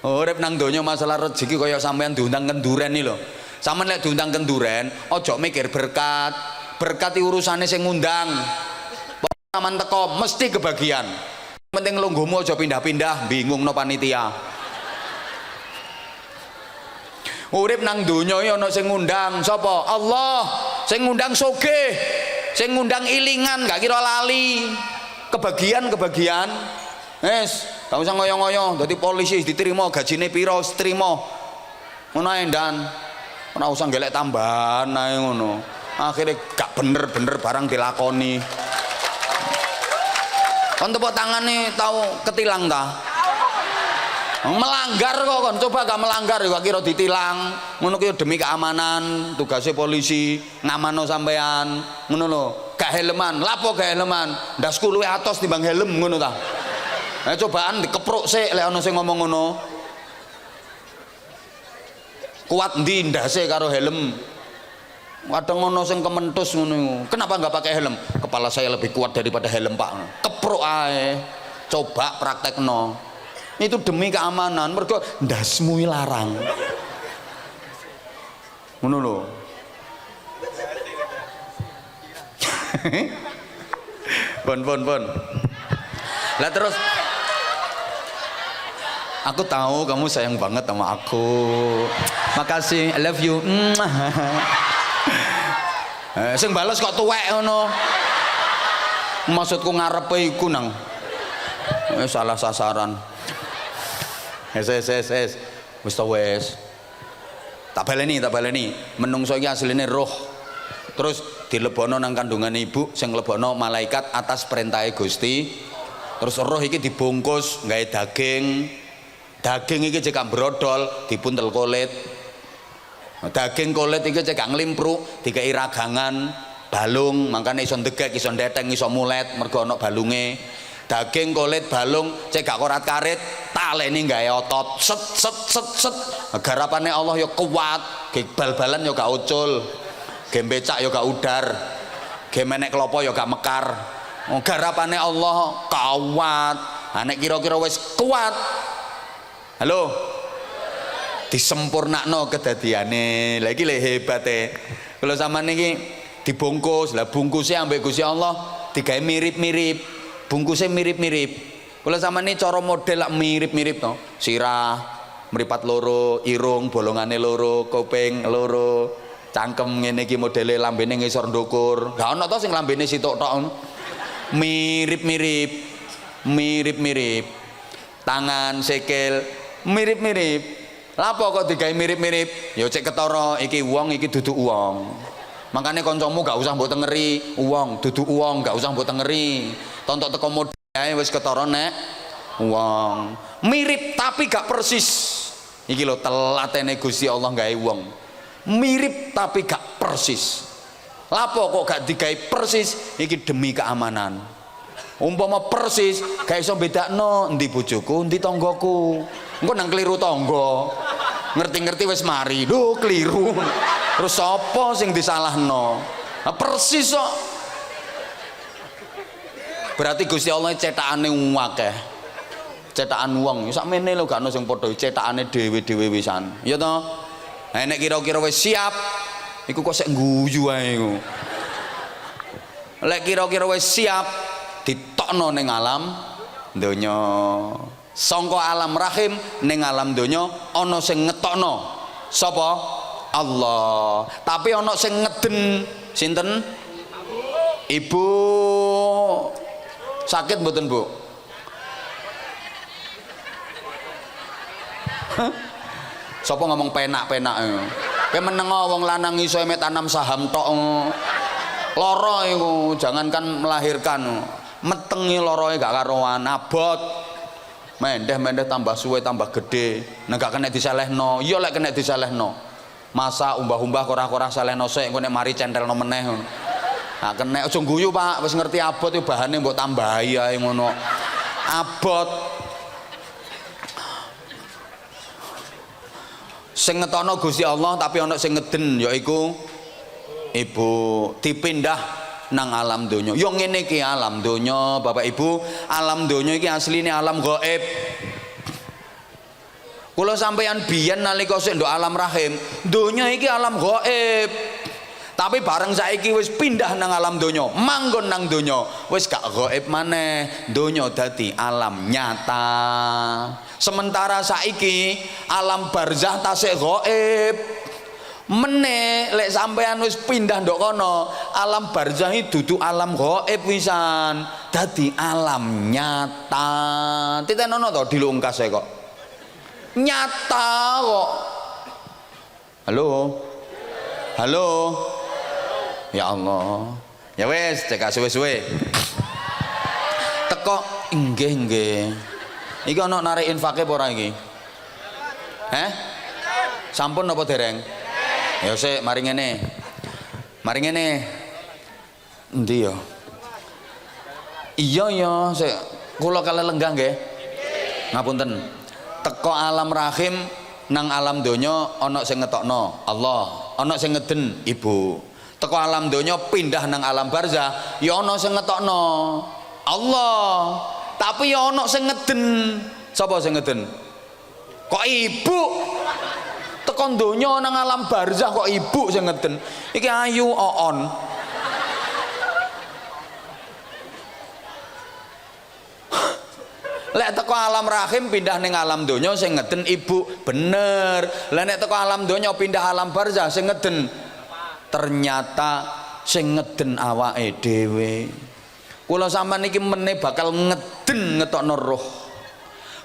Urip nang donya masalah rezeki kaya sampean diundang kenduren iki lho. Sampeyan lek diundang kenduren aja mikir berkat. Berkat urusane sing ngundang. Paman teko mesti kebagian. Penting lungguhmu aja pindah-pindah bingungno panitia. Urip nang donya iki ana sing ngundang sapa? Allah. Sing ngundang sugih, sing ngundang ilingan gak kira lali. Kebagian. Wis, gak usah ngoyo-ngoyo dadi polisi diterima gajine pira wis trima. Ngono ae ndan. Ora usah golek tambahan ae ngono. Akhire gak bener-bener barang dilakoni. Kon tepuk tangane tau ketilang ta? Melanggar kok kon, coba gak melanggar ya gak kira ditilang. Ngono ki demi keamanan, tugasnya polisi ngamano sampean. Ngono lho, gak helman. Lapo gak helman? Ndasku luwih atos timbang helm ngono ta. Cobaan dikepruk sik lek ana sing ngomong ngono. Kuat ndi ndase karo helm? Kadang ono sing kementus ngono. Kenapa nggak pakai helm? Kepala saya lebih kuat daripada helm, Pak. Kepruk ae. Coba praktekno. Itu demi keamanan. Mergo ndasmu larang. Ngono lho. Bon. Lah terus aku tahu kamu sayang banget sama aku. Makasih, I love you. Sing bales kok tuwek ngono. Maksudku ngarepe iku nang. Salah sasaran. Wis. Wis. Tak baleni. Menungso iki asline roh. Terus dilebono nang kandungan ibu, sing nglebono malaikat atas perintahe Gusti. Terus roh iki dibungkus nggawe daging. Daging iki cekak brodol dipuntel kulit. Daging kulit iki cekak nglimpruk dikai ragangan balung, makane iso ndegek, iso ndeteng, iso mulet mergo ana balunge. Daging kulit balung cekak korat-karit taleni gawe otot set. Garapane Allah ya kuat, ge bal-balan ya gak ucul. Ge becak ya gak udar. Ge menek klopo ya gak mekar. Garapane Allah kuat. Nek kira-kira wis kuat. Halo. Disempurnakno kedadiane. Lah iki lek hebate. Kalau sampean iki dibungkus, lah bungkusnya ambek Gusti Allah digawe mirip-mirip. Bungkusnya mirip-mirip. Kalau sampean iki cara model lak mirip-mirip to. Sirah mripat loro, irung bolongane loro, kuping loro, cangkem ngene iki modele lambene ngisor ndukur. Gak ono to sing lambene sitok tok. Mirip-mirip. Tangan, sikil mirip-mirip. Lapo kok digawe mirip-mirip? Ya cek ketara iki wong iki dudu wong. Makanya kancamu gak usah mbok tengeri, wong dudu wong gak usah mbok tengeri. Tontok teko model ae wis ketara nek wong. Mirip tapi gak persis. Iki lho telatene Gusti Allah gawe wong. Mirip tapi gak persis. Lapo kok gak digawe persis? Iki demi keamanan. Umpama persis gak iso bedakno endi bojoku, endi tanggoku. Engko nang kliru tangga. Ngerti-ngerti wis mari, lho kliru. Terus sapa sing disalahno? Nah, persis kok. Berarti Gusti Allah cetakane akeh. Cetakan wong, sakmene lho gak ono sing padha cetakane dhewe-dhewe wisan. Ya to? Nah, nek kira-kira wis siap, iku kok sik ngguyu ae iku. Lek kira-kira wis siap, ditokno ning alam donya. Sangka alam rahim ning alam donya ana sing ngetokno Sapa? Allah. Tapi ana sing ngeden sinten? Ibu. Sakit mboten, Bu? Sapa ngomong penak-penak ya? Kowe menengo wong lanang iso emek tanam saham tok. Lara iku, jangankan melahirkan. Metengi loroe gak karuan, abot. Mendeh-mendeh tambah suwe tambah gede. Nek gak kena diselehno, iya lek kena diselehno. Masa umbah-umbah korah-korah selehno sik engko nek mari centelno meneh ngono. Nah kena aja guyu Pak, wis ngerti abot yo bahane mbok tambahi ae ngono. Abot. Sing ngetokno Gusti Allah tapi ana sing ngeden yaiku ibu dipindah nang alam donya. Yo ngene iki alam donya, Bapak Ibu, alam donya iki asline alam gaib. Kula sampeyan biyen nalika sik nduk alam rahim, donya iki alam gaib. Tapi bareng saiki wis pindah nang alam donya, manggon nang donya, wis gak gaib maneh, donya dadi alam nyata. Sementara saiki alam barzah tasik gaib. Meneh lek sampean wis pindah ndok kono, alam barzah iki dudu alam gaib wisan, dadi alam nyata. Titenono to dilungkas kok. Nyata kok. Halo. Halo. Ya Allah. Ya wis, cek suwe-suwe. Teko nggih. Iki ana narik infake apa ora iki? Sampun apa dereng? Ya sik, mari ngene. Mari ngene. Endi ya? Iya ya, sik kula kale lenggah nggih. Ngapunten. Teko alam rahim nang alam donya ana sing ngetokno Allah, ana sing ngeden ibu. Teko alam donya pindah nang alam barzah ya ana sing ngetokno Allah, tapi ya ana sing ngeden. Sapa sing ngeden? Kok ibu? Teko donya nang alam barzah kok ibu sing ngeden. Iki ayu oon. Lek teko alam rahim pindah ning alam donya sing ngeden ibu, bener. Lah nek teko alam donya pindah alam barzah sing ngeden ternyata sing ngeden awake dhewe. Kula sampean iki meneh bakal ngeden ngetokno roh.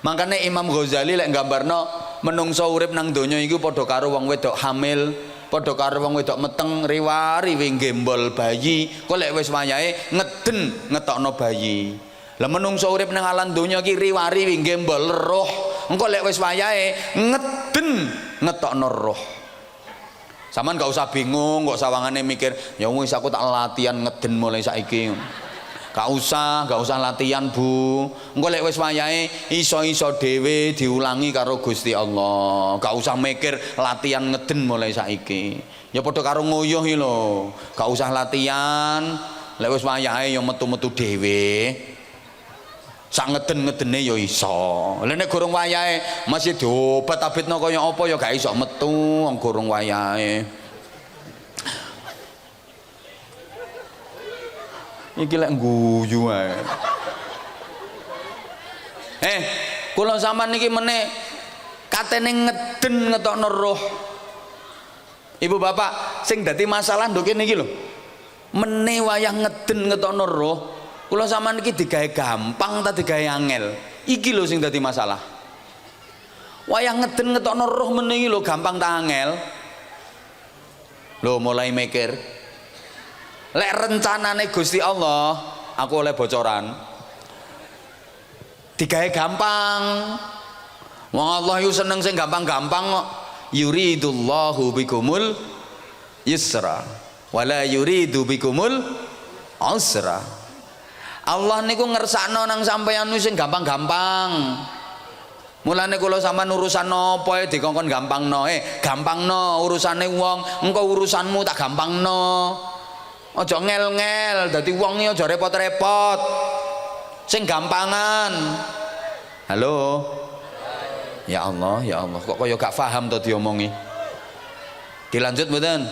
Makane Imam Ghazali lek nggambarno menungso urip nang donya iku padha karo wong wedok hamil, padha karo wong wedok meteng riwari gembol bayi. Kok lek wis wayahe ngeden ngetokno bayi. Lah menungso urip nang alam donya iki riwari gembol roh. Engko lek wis wayahe ngeden ngetokno roh. Saman gak usah bingung, gak usah wangane mikir, ya wis aku tak latihan ngeden mulai saiki. Gak usah latihan Bu. Engko lek wis wayahe iso-iso dhewe diulangi karo Gusti Allah. Gak usah mikir latihan ngeden mulai saiki. Ya padha karo nguyuh iki lho. Gak usah latihan, lek wis wayahe ya metu-metu dhewe. Sak ngeden-ngedene ya iso. Lah nek gorong wayahe masih diobat-abitno kaya apa ya gak iso metu wong gorong wayahe. Iki lek guyu ae. Kula sampean niki meneh katene ngeden ngetokno roh. Ibu bapak sing dadi masalah nduk kene iki lho. Meneh wayah ngeden ngetokno roh. Kula sampean iki digawe gampang ta digawe angel? Iki lho sing dadi masalah. Wayah ngeden ngetokno roh meneh iki lho gampang ta angel? Lho mulai mikir. Lek rencanane Gusti Allah, aku oleh bocoran. Digawe gampang. Wong Allah yo seneng sing gampang-gampang kok. Yuridullahu bikumul yusra wala yuridu bikumul usra. Allah niku ngersakno nang sampeyan sing gampang-gampang. Mulane kula sampean urusan napa dikongkon gampangno, gampangno urusane wong, engko urusanmu tak gampangno. Aja ngel-ngel, dadi wong iki aja repot-repot. Sing gampangan. Halo. Ya Allah, kok kaya gak paham to diomongi. Dilanjut mboten?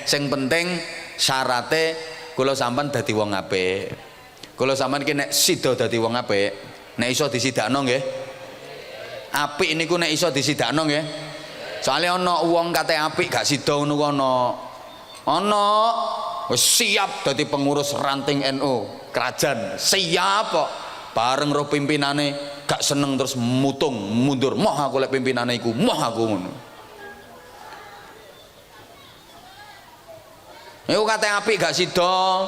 Sing penting syarate kula sampean dadi wong apik. Kula sampean iki nek sida dadi wong apik, nek iso disidakno nggih. apik niku nek iso disidakno nggih. Soale ana wong kate apik gak sida ngono ku ana wis siap dadi pengurus ranting NU kerajaan, siap kok. Bareng roh pimpinane gak seneng terus mutung mundur, moh aku lek pimpinane iku, moh aku ngono. Iku kate apik gak sida,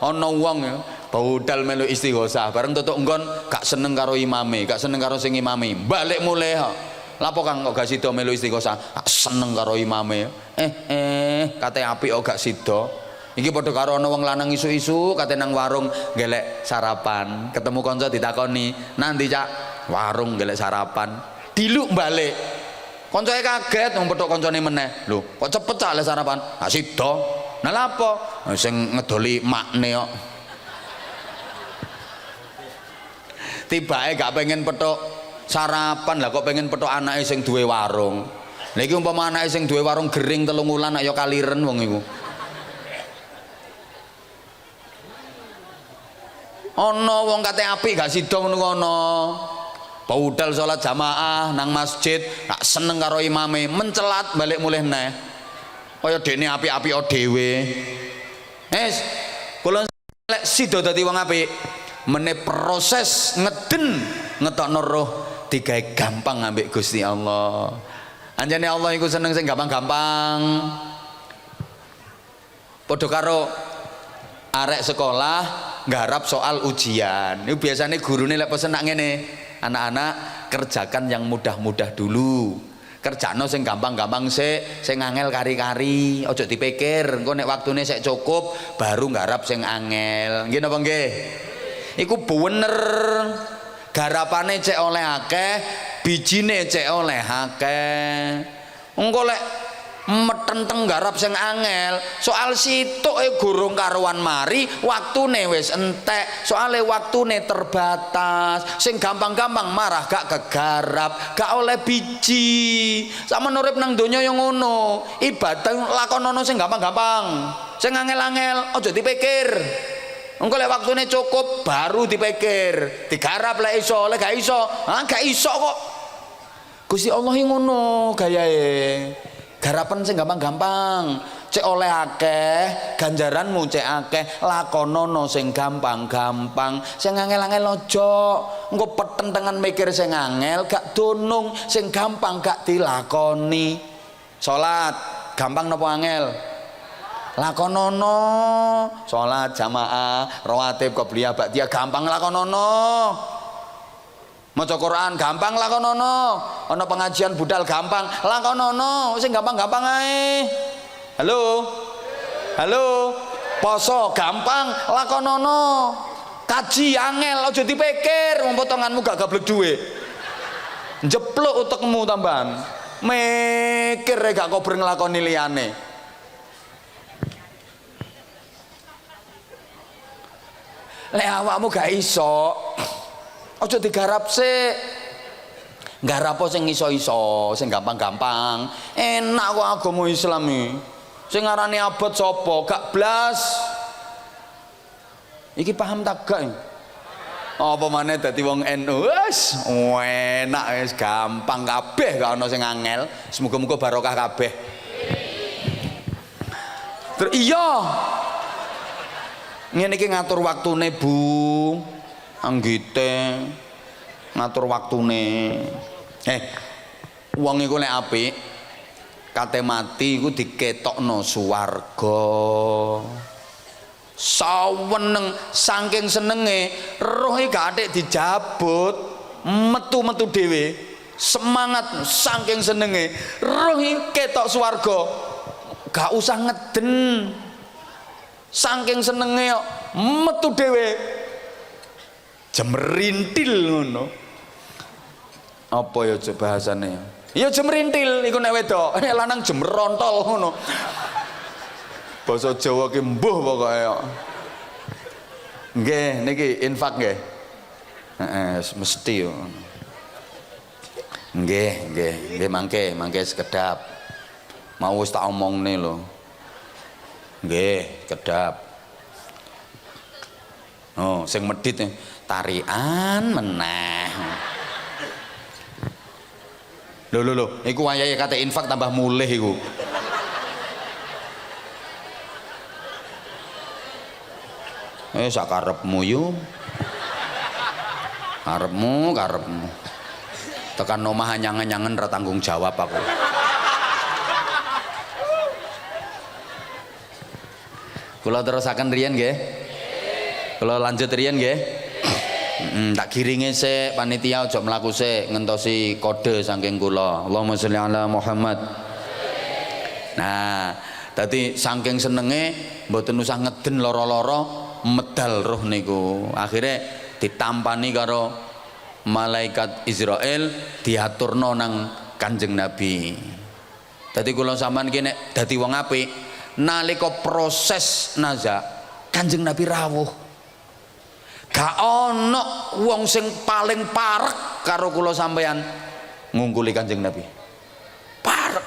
ana wong ya budal melu istighosah, bareng tutuk nggon gak seneng karo imame, gak seneng karo sing imami, balik mulih kok. Lapo Kang kok gak sida melu istighosah? Gak seneng karo imame. Kate apik kok gak sida. Iki padha karo ana wong lanang isu-isu kate nang warung golek sarapan, ketemu kanca ditakoni, "Nanti Cak?" "Warung golek sarapan." Diluk balik. Kancane kaget wong petuk kancane meneh. "Lho, kok cepet Cak le sarapan?" "Ah sida." "Nah lapo?" "Sing ngedoli makne kok." Tibake gak pengen petuk sarapan lah kok pengen petuk anake sing duwe warung. Lha iki umpama anake sing duwe warung gering 3 wulan ya kaliren wong iku. Ana wong kate apik gak sida ngono kono. Budal salat jamaah nang masjid gak seneng karo imame, mencelat balik mulih neh. Kaya dekne apik-apik dhewe. Kula lek sida dadi wong apik, meneh proses ngeden ngetokno roh digawe gampang ambek Gusti Allah. Anjane Allah iku seneng sing gampang-gampang. Padha karo arek sekolah nggarap soal ujian. Itu biasanya gurune lek pesen nak ngene, anak-anak kerjakan yang mudah-mudah dulu. Kerjano sing gampang-gampang sik, sing angel kari-kari. Ojo dipikir engko nek waktune sik cukup baru nggarap sing angel. Nggih napa nggih? Iku bener. Garapane cek oleh akeh, bijine cek oleh akeh. Engko lek metenteng garap sing angel, soal sitoke gurung karuan mari, waktune wis entek, soale waktune terbatas. Sing gampang-gampang marah gak kegarap, gak oleh biji. Sama urip nang donya yo ngono. Ibadah lakonono sing gampang-gampang. Sing angel-angel aja dipikir. Engko lek waktune cukup baru dipikir, digarap lek iso, lek gak iso, gak iso kok. Gusti Allah ngono gayae. Garapan sing gampang-gampang, cek oleh akeh, ganjaranmu cek akeh, lakonono sing gampang-gampang, sing angel-angel aja. Engko petentengan mikir sing angel, gak dunung, sing gampang gak dilakoni. Salat gampang napa angel? Lakonono. Salat jamaah, rawatib, qobliyah, ba'diyah gampang lakonono. Maca Quran gampang lakonono. Ana pengajian budal gampang lakonono. Sing gampang-gampang ae. Halo. Halo. Poso gampang lakonono. Kaji angel aja dipikir wong potonganmu gak gablek duwe. Njepluk utekmu tambahan. Mikir gak kober nglakoni liyane. Lek awakmu gak iso, aja digarap sik. Nggarap sing iso-iso, sing gampang-gampang. Enak kok agama Islam iki. Sing ngarani abot sapa? Gak blas. Iki paham tak gak? Apa maneh dadi wong NU? Wis enak wis gampang kabeh, gak ana sing angel. Semoga-moga barokah kabeh. Terus iya. Ngene iki ngatur waktune, Bu. Anggite ngatur waktune. Wong iku lek apik kate mati iku diketokno swarga. Saweneng saking senenge roh iki gak atik dijabut, metu-metu dhewe. Semangat saking senenge roh iki ketok swarga. Gak usah ngeden. Saking senenge kok metu dhewe. Jemerintil ngono. Apa ya bahasane? Ya jemerintil iku nek wedok, nek lanang jemrontol ngono. Basa Jawa ki mbuh pokoke kok. Nggih, niki infak nggih. Heeh, mesti yo. Nggih mangke sekedap. Mau wis tak omongne lho. Nggih, kedap. Oh, sing medhit tarian meneh. Lho, iku wayahe kate infak tambah mulih iku. Sakarepmu yo. Karepmu. Tekan omah anyangen-anyangen ra tanggung jawab aku. Kula terusaken riyen nggih. Kula lanjut riyen nggih. Tak giringe sik panitia aja mlaku sik ngentosi kode saking kula. Allahumma sholli ala Muhammad. Nah, dadi saking senenge mboten usah ngeden lara-lara medal roh niku. Akhire ditampani karo malaikat Israel diaturno nang Kanjeng Nabi. Dadi kula sampean ki nek dadi wong apik nalika proses nazak Kanjeng Nabi rawuh. Gak ana wong sing paling parek karo kula sampean ngungkuli Kanjeng Nabi. Parek.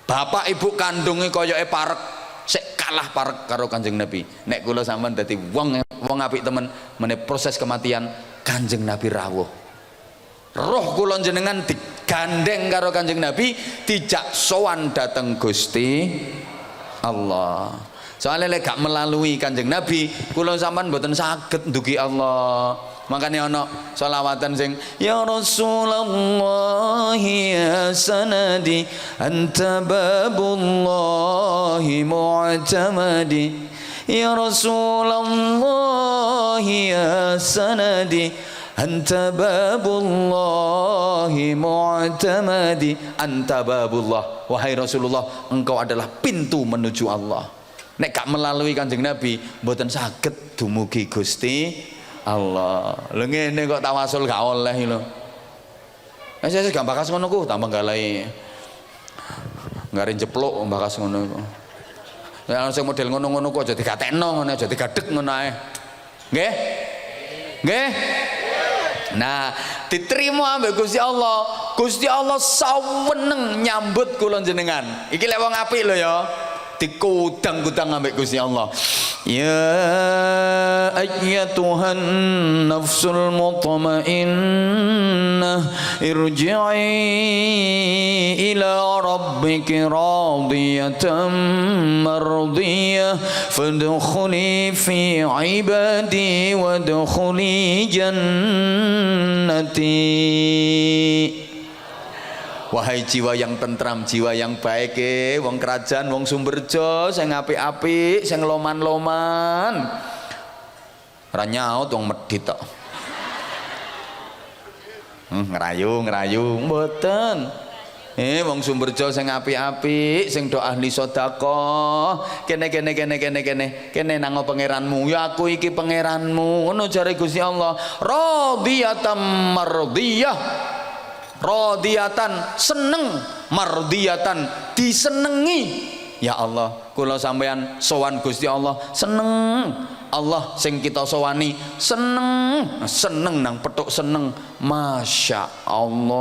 Bapak ibu kandunge koyoke parek, sik kalah parek karo Kanjeng Nabi. Nek kula sampean dadi wong apik temen meneh proses kematian Kanjeng Nabi rawuh. Roh kula jenengan digandeng karo Kanjeng Nabi, dijak sowan dateng Gusti Allah. Soalnya lek gak melalui Kanjeng Nabi kula sampean mboten saged ndugi Allah. Makanya ana selawatan sing ya Rasulullah ya sanadi anta babullahi mu'tamadi ya Rasulullah ya sanadi anta babullahi mu'tamadi anta babullah. Wahai Rasulullah, engkau adalah pintu menuju Allah. Nek gak melalui Kanjeng Nabi mboten saged dumugi Gusti Allah. Lho ngene kok tawasul gak oleh lho. Wis gak bakas ngono ku tambah galai. Ngare jeplok bakas ngono iku. Nek sing model ngono-ngono ku aja digatekno ngono, aja digadeg ngono ae. Nggih? Nggih? Nah, diterima ambek Gusti Allah. Gusti Allah saweneng nyambut kula jenengan. Iki lek wong apik lho ya. Dikudang-kudang ambek Gusti Allah. Ya ayyatuhan nafsul mutmainnah irji'i ila rabbiki radiyatan mardiyah fadkhuli fi ibadi wadkhuli jannati. Wahai jiwa yang tentram, jiwa yang baik, wong kerajaan, wong Sumberjo, sing apik-apik, sing loman-loman. Ora nyaut wong medhit tok. Ngerayu mboten. Wong Sumberjo sing apik-apik, sing do ahli sedekah, kene nang pangeranmu. Ya aku iki pangeranmu. Ngono jare Gusti Allah. Radiyatan mardiyah. Radiyatan seneng, mardiyatan disenengi. Ya Allah, kula sampean sowan Gusti Allah seneng. Allah sing kita sowani seneng nang petuk seneng. Masya Allah,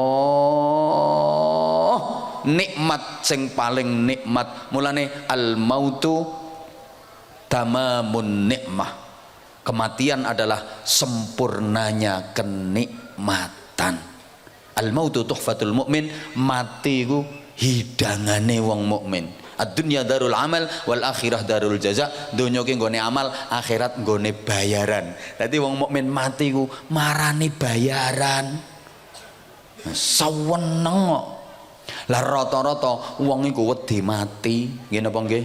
nikmat sing paling nikmat. Mulane al mautu tamamun nikmah. Kematian adalah sempurnanya kenikmatan. Al mautu tuhfatul mukmin, mati ku hidangane wong mukmin. Ad-dunya darul amal wal akhirah darul jaza. Donya ki nggone amal, akhirat nggone bayaran. Dadi wong mukmin mati ku marani bayaran. Saweneng kok. Lah rata-rata wong iku wedi mati, nggih napa nggih?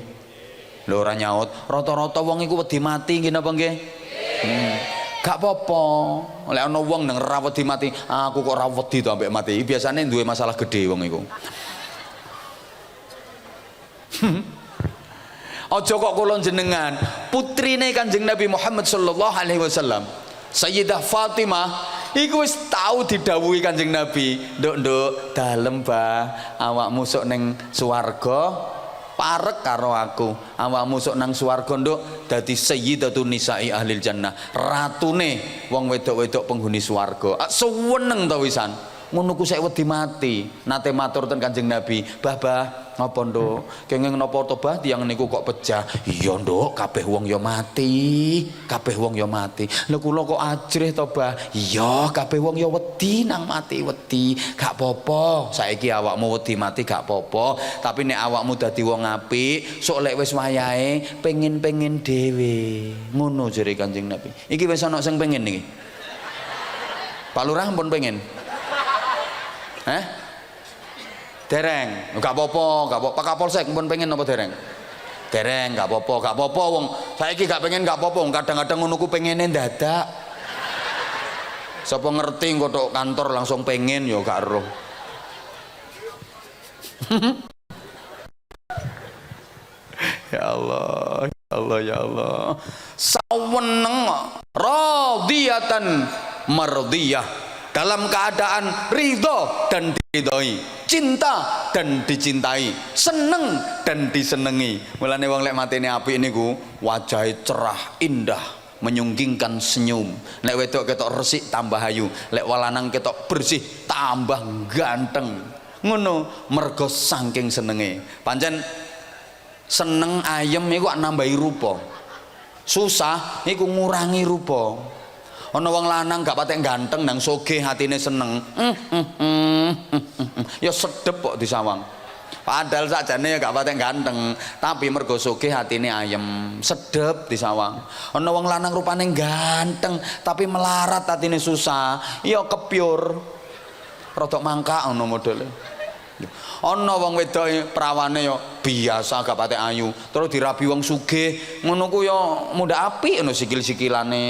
Lho ora nyaut. Rata-rata wong iku wedi mati, nggih napa nggih? Gak apa-apa. Lek ana wong nang ra wedi mati, aku kok ra wedi to ambek mati. Biasane duwe masalah gede wong iku. Aja kok kula jenengan putrine Kanjeng Nabi Muhammad sallallahu alaihi wasallam, Sayyidah Fatimah iku wis tau didhawuhi Kanjeng Nabi, "Nduk, dalem bah, awakmu sok ning swarga parek karo aku, awakmu sok nang swarga nduk dadi sayyidatun nisa'i ahlil jannah, ratune wong wedok-wedok penghuni swarga." Suweneng to wisan. Ngono ku sik wedi mati. Nate matur ten Kanjeng Nabi, "Bah, Apa Nduk? Kenging napa to Bah tiyang niku kok pejah? Iya Nduk, kabeh wong ya mati. Kabeh wong ya mati. Lha kula kok ajrih to Bah? Iya, kabeh wong ya wedi nang mati wedi. Gak apa-apa. Saiki awakmu wedi mati gak apa-apa. Tapi nek awakmu dadi wong apik, sok lek wis wayahe pengen-pengen dhewe. Ngono jere Kanjeng Nabi. Iki wis ana sing pengen niki. Pak Lurah pun pengen. Dereng, gak apa-apa, gak apa-apa. Pak Kapolsek pun pengen apa dereng? Dereng, gak apa-apa, gak apa-apa wong. Saiki gak pengen gak apa-apa, kadang-kadang ngono ku pengene dadak. Sapa ngerti engko tok kantor langsung pengen ya gak roh. Ya Allah, ya Allah, ya Allah. Saweneng radiyatan mardiyah, dalam keadaan ridho dan diridhoi, cinta dan dicintai, seneng dan disenengi. Mulane wong lek matine apik niku wajahe cerah, indah, menyunggingkan senyum. Lek wedok ketok resik tambah ayu, lek lanang ketok bersih tambah ganteng. Ngono mergo saking senenge. Pancen seneng ayem iku nambahi rupa. Susah iku ngurangi rupa. Ana wong lanang gak patek ganteng nang sogeh hatine seneng. Ya sedep kok disawang. Padahal sakjane ya gak patek ganteng, tapi mergo sogeh hatine ayem, sedep disawang. Ana wong lanang rupane ganteng, tapi melarat hatine susah. Ya kepyur. Rodok mangkak ngono modele. Ana wong wedok prawane ya biasa gak patek ayu, terus dirabi wong sugih, ngono ku ya muda apik ngono sikil-sikilane.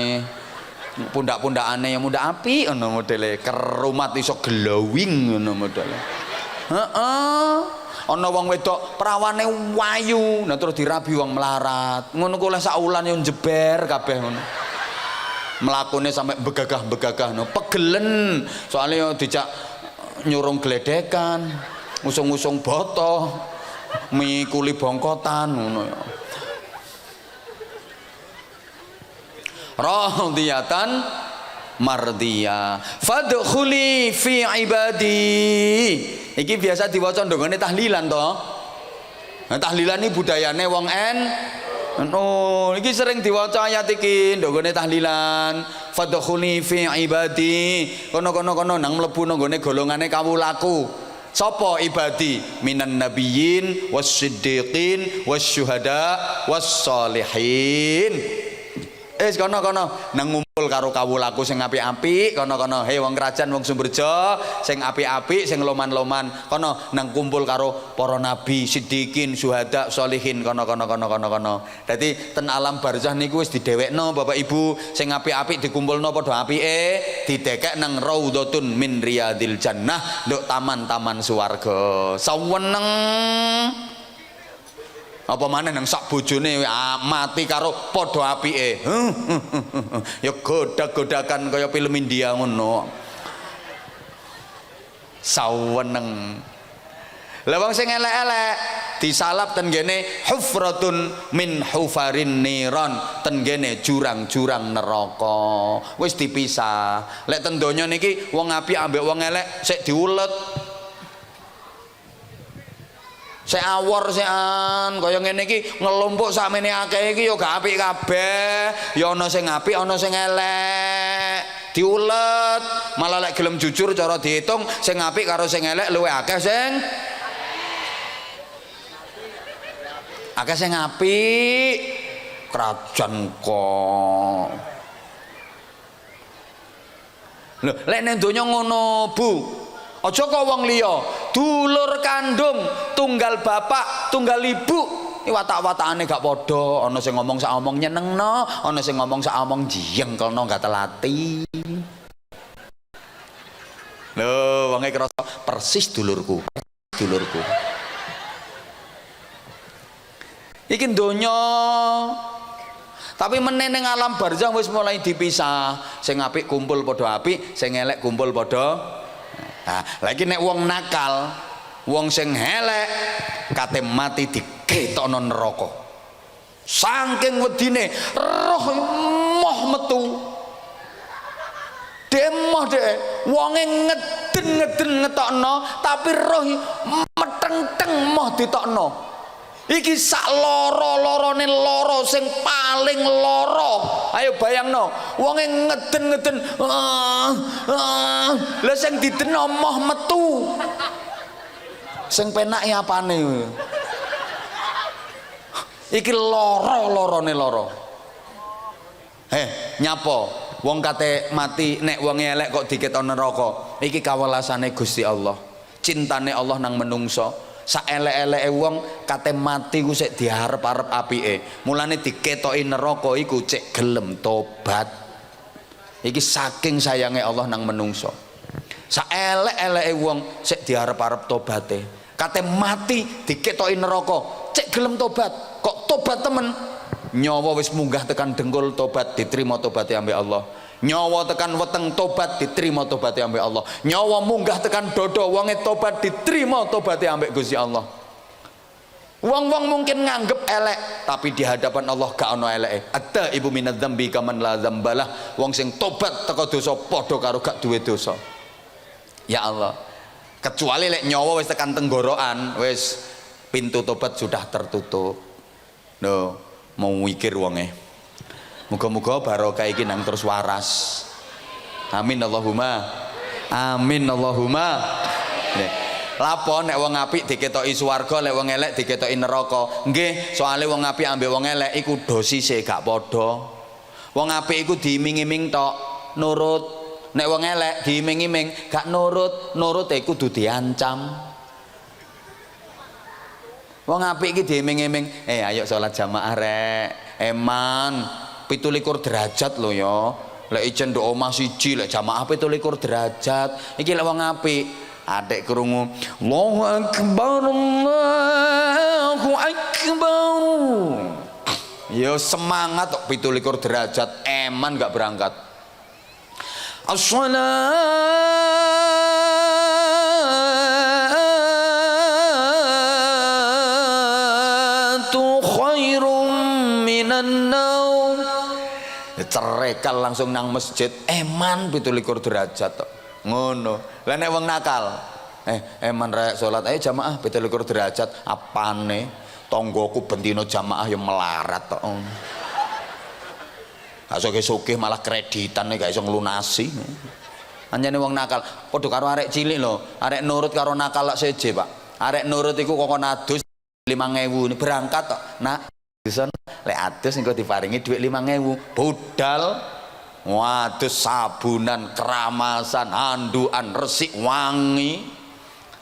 Pundak-pundakane yang muda api ngono modele, kerumat iso glowing ngono modele. Heeh. Ana wong wedok prawane wayu, nah terus dirabi wong melarat. Ngono ku lek sak wulan yo jeber kabeh ngono. Mlakune sampe begagah-begagah no, pegelen. Soale yo dijak nyurung gledekan, ngusung-ngusung boto, mikuli bongkotan ngono ya. Radiyatan mardiyah, fadkhuli fi ibadi. Iki biasa diwaca ndongane tahlilan to. Nah, tahlilan ini budayane wong oh, iki sering diwaca ayat iki ndongane tahlilan. Fadkhuli fi ibadi. Kono nang mlebu nang golongane kawulaku. Sapa ibadi? Minan nabiyyin wassiddiqin wasyuhada wassolihin. Kono nang ngumpul karo kawulaku sing apik-apik, kono he wong kerajaan wong Sumberjo sing apik-apik sing loman-loman, kono nang kumpul karo para nabi, siddiqin, syuhada, sholihin, kono. Dadi ten alam barzah niku wis didhewekno Bapak Ibu, sing apik-apik dikumpulno padha apike, didekek nang raudhatun min riyadil jannah, nduk taman-taman swarga. Saweneng apa maneh nang sak bojone mati karo padha apike. Ya godak-godakan kaya film India ngono. Saweneng. Lah wong sing elek-elek disalap ten gene hufratun min hufarin niron, ten gene jurang-jurang neraka. Wis dipisah. Lek ten donya niki wong apik ambek wong elek sik diulet. Sik awor sekan kaya ngene iki ngelumpuk sakmene akeh iki ya gak apik kabeh, ya ana sing apik ana sing elek, diulet. Malah lek gelem jujur cara diitung sing apik karo sing elek luwih akeh sing apik. Krajan kok lho lek ning donya ngono Bu. Aja kok wong liya, dulur kandung, tunggal bapak, tunggal ibu, iki watak-watakane gak padha. Ana sing ngomong sak omong nyenengno, ana sing ngomong sak omong jiyengkelno gak telati. Lho, wonge krasa persis dulurku. Iki donya. Tapi meneh ning alam barzah wis mulai dipisah. Sing apik kumpul padha apik, sing elek kumpul padha. Nah, lagi nek wong nakal, wong sing elek kate mati diketokno neraka. Saking wedine roh moh metu. Demoh dhek, wonge ngeden ngetokno tapi roh teng moh ditokno. Iki sak loro-lorone loro sing paling loro. Ayo bayangno, wonge ngeden-ngeden. Lah sing dideno moh metu. Sing penake apane? Iki loro-lorone loro. Nyapa? Wong kate mati nek wonge elek kok diketoni neraka. Iki kawelasane Gusti Allah. Cintane Allah nang menungso. Saelek-eleke wong kate mati ku sik diarep-arep apike. Mulane diketoki neraka iku cek gelem tobat. Iki saking sayange Allah nang menungso. Saelek-eleke wong sik diarep-arep tobate. Kate mati diketoki neraka, cek gelem tobat. Kok tobat temen? Nyawa wis munggah tekan dengkul tobat diterima tobatnya ambek Allah. Nyawa tekan weteng tobat diterima tobatnya ambek Allah. Nyawa munggah tekan dodo wonge tobat diterima tobatnya ambek Gusti Allah. Wong-wong mungkin nganggep elek, tapi di hadapan Allah gak ono eleke. Ada ibu minadz dzambi kaman la dzambalah. Wong sing tobat teko dosa padha karo gak duwe dosa. Ya Allah. Kecuali lek nyawa wis tekan tenggorokan, wis pintu tobat sudah tertutup. No, mau mikir wonge. Muga-muga barokah iki nang terus waras. Amin Allahumma. Amin Allahumma. Lapo nek wong apik diketoki swarga, lek wong elek diketoki neraka. Nggih, soalé wong apik ambek wong elek iku dosise gak padha. Wong apik iku diiming-iming tok, nurut. Nek wong elek diiming-iming gak nurut, nurut iku kudu diancam. Wong apik iki diiming-iming, ayo salat jamaah rek. Eman 17 derajat lho ya. Lek ijen nduk omah siji lek jamaah 17 derajat. Iki lek wong apik, adek krungu Allahu akbar Allahu akbar. Ya semangat kok 17 derajat, eman gak berangkat. As-salatu khairum minan naum. Cerekal langsung nang masjid, eman 17 derajat tok. Ngono. Lah nek wong nakal, eman rek salat ayo jamaah 17 derajat, apane tanggoku bendino jamaah ya melarat tok. Gak sugih-sugih malah kreditan gak iso nglunasi. Anjane wong nakal padha karo arek cilik lho, arek nurut karo nakal lak seje, Pak. Arek nurut iku kok adus 5.000 berangkat tok. Nak dison lek adus engko diparingi dhuwit 5.000 budal. Wadus sabunan, keramasan, anduan, resik wangi.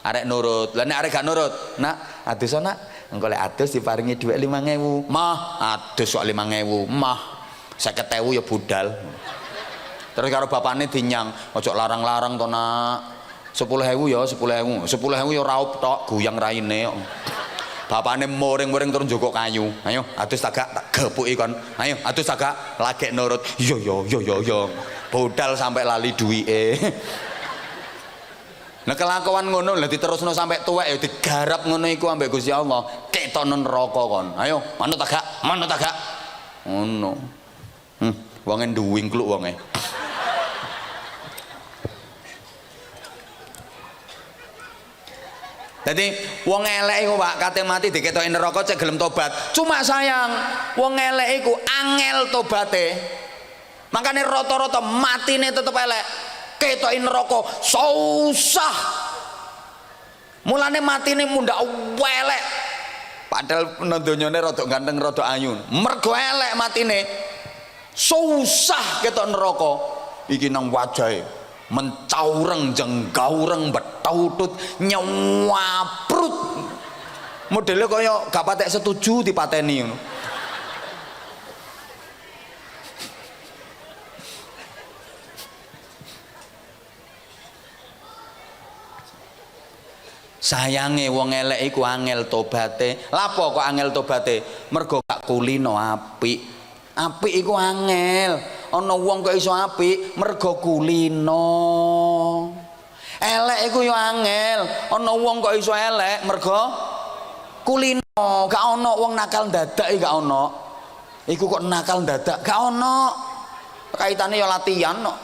Arek nurut. Lah nek arek gak nurut, nak adus nak engko lek adus diparingi dhuwit 5.000. Mah adus kok 5.000, mah 50.000 ya budal. Terus karo bapakne dinyang, ojo larang-larang to nak. 10.000 ya 10.000. 10.000 ya raup tok, guyang raine kok. Bapakne moring-moring terus njogok kayu. Ayo adus tagak tak gepuki kon. Ayo adus tagak lagek nurut. Yo. Budal sampai lali duwike. Nah kelakuan ngono lha diterusno sampai tuwek ya digarap ngono iku ambek Gusti Allah. Ketono neraka kon. Ayo manut tagak. Ngono. Wonge nduwing kluk wonge. Jadi wong elek iku Pak kate mati diketoki neraka cek gelem tobat. Cuma sayang wong elek iku angel tobate. Makane rata-rata matine tetep elek. Ketoki neraka susah. Mulane matine mundak elek. Padahal nondonyane rada ganteng rada ayu. Mergo elek matine. Susah ketok neraka. Iki nang wajahe mencaureng jenggaureng betautut nyawaprut modelnya kaya gak patek setuju dipateni ngono. Sayange wong elek iku angel tobate. Lapo kok angel tobate? Mergo gak kulino apik. Apik iku angel. Ana wong kok iso apik mergo kulino. Elek iku yo angel. Ana wong kok iso elek mergo kulino. Gak ana wong nakal dadak gak ana. Iku kok nakal dadak gak ana. Kaitane yo latihan kok.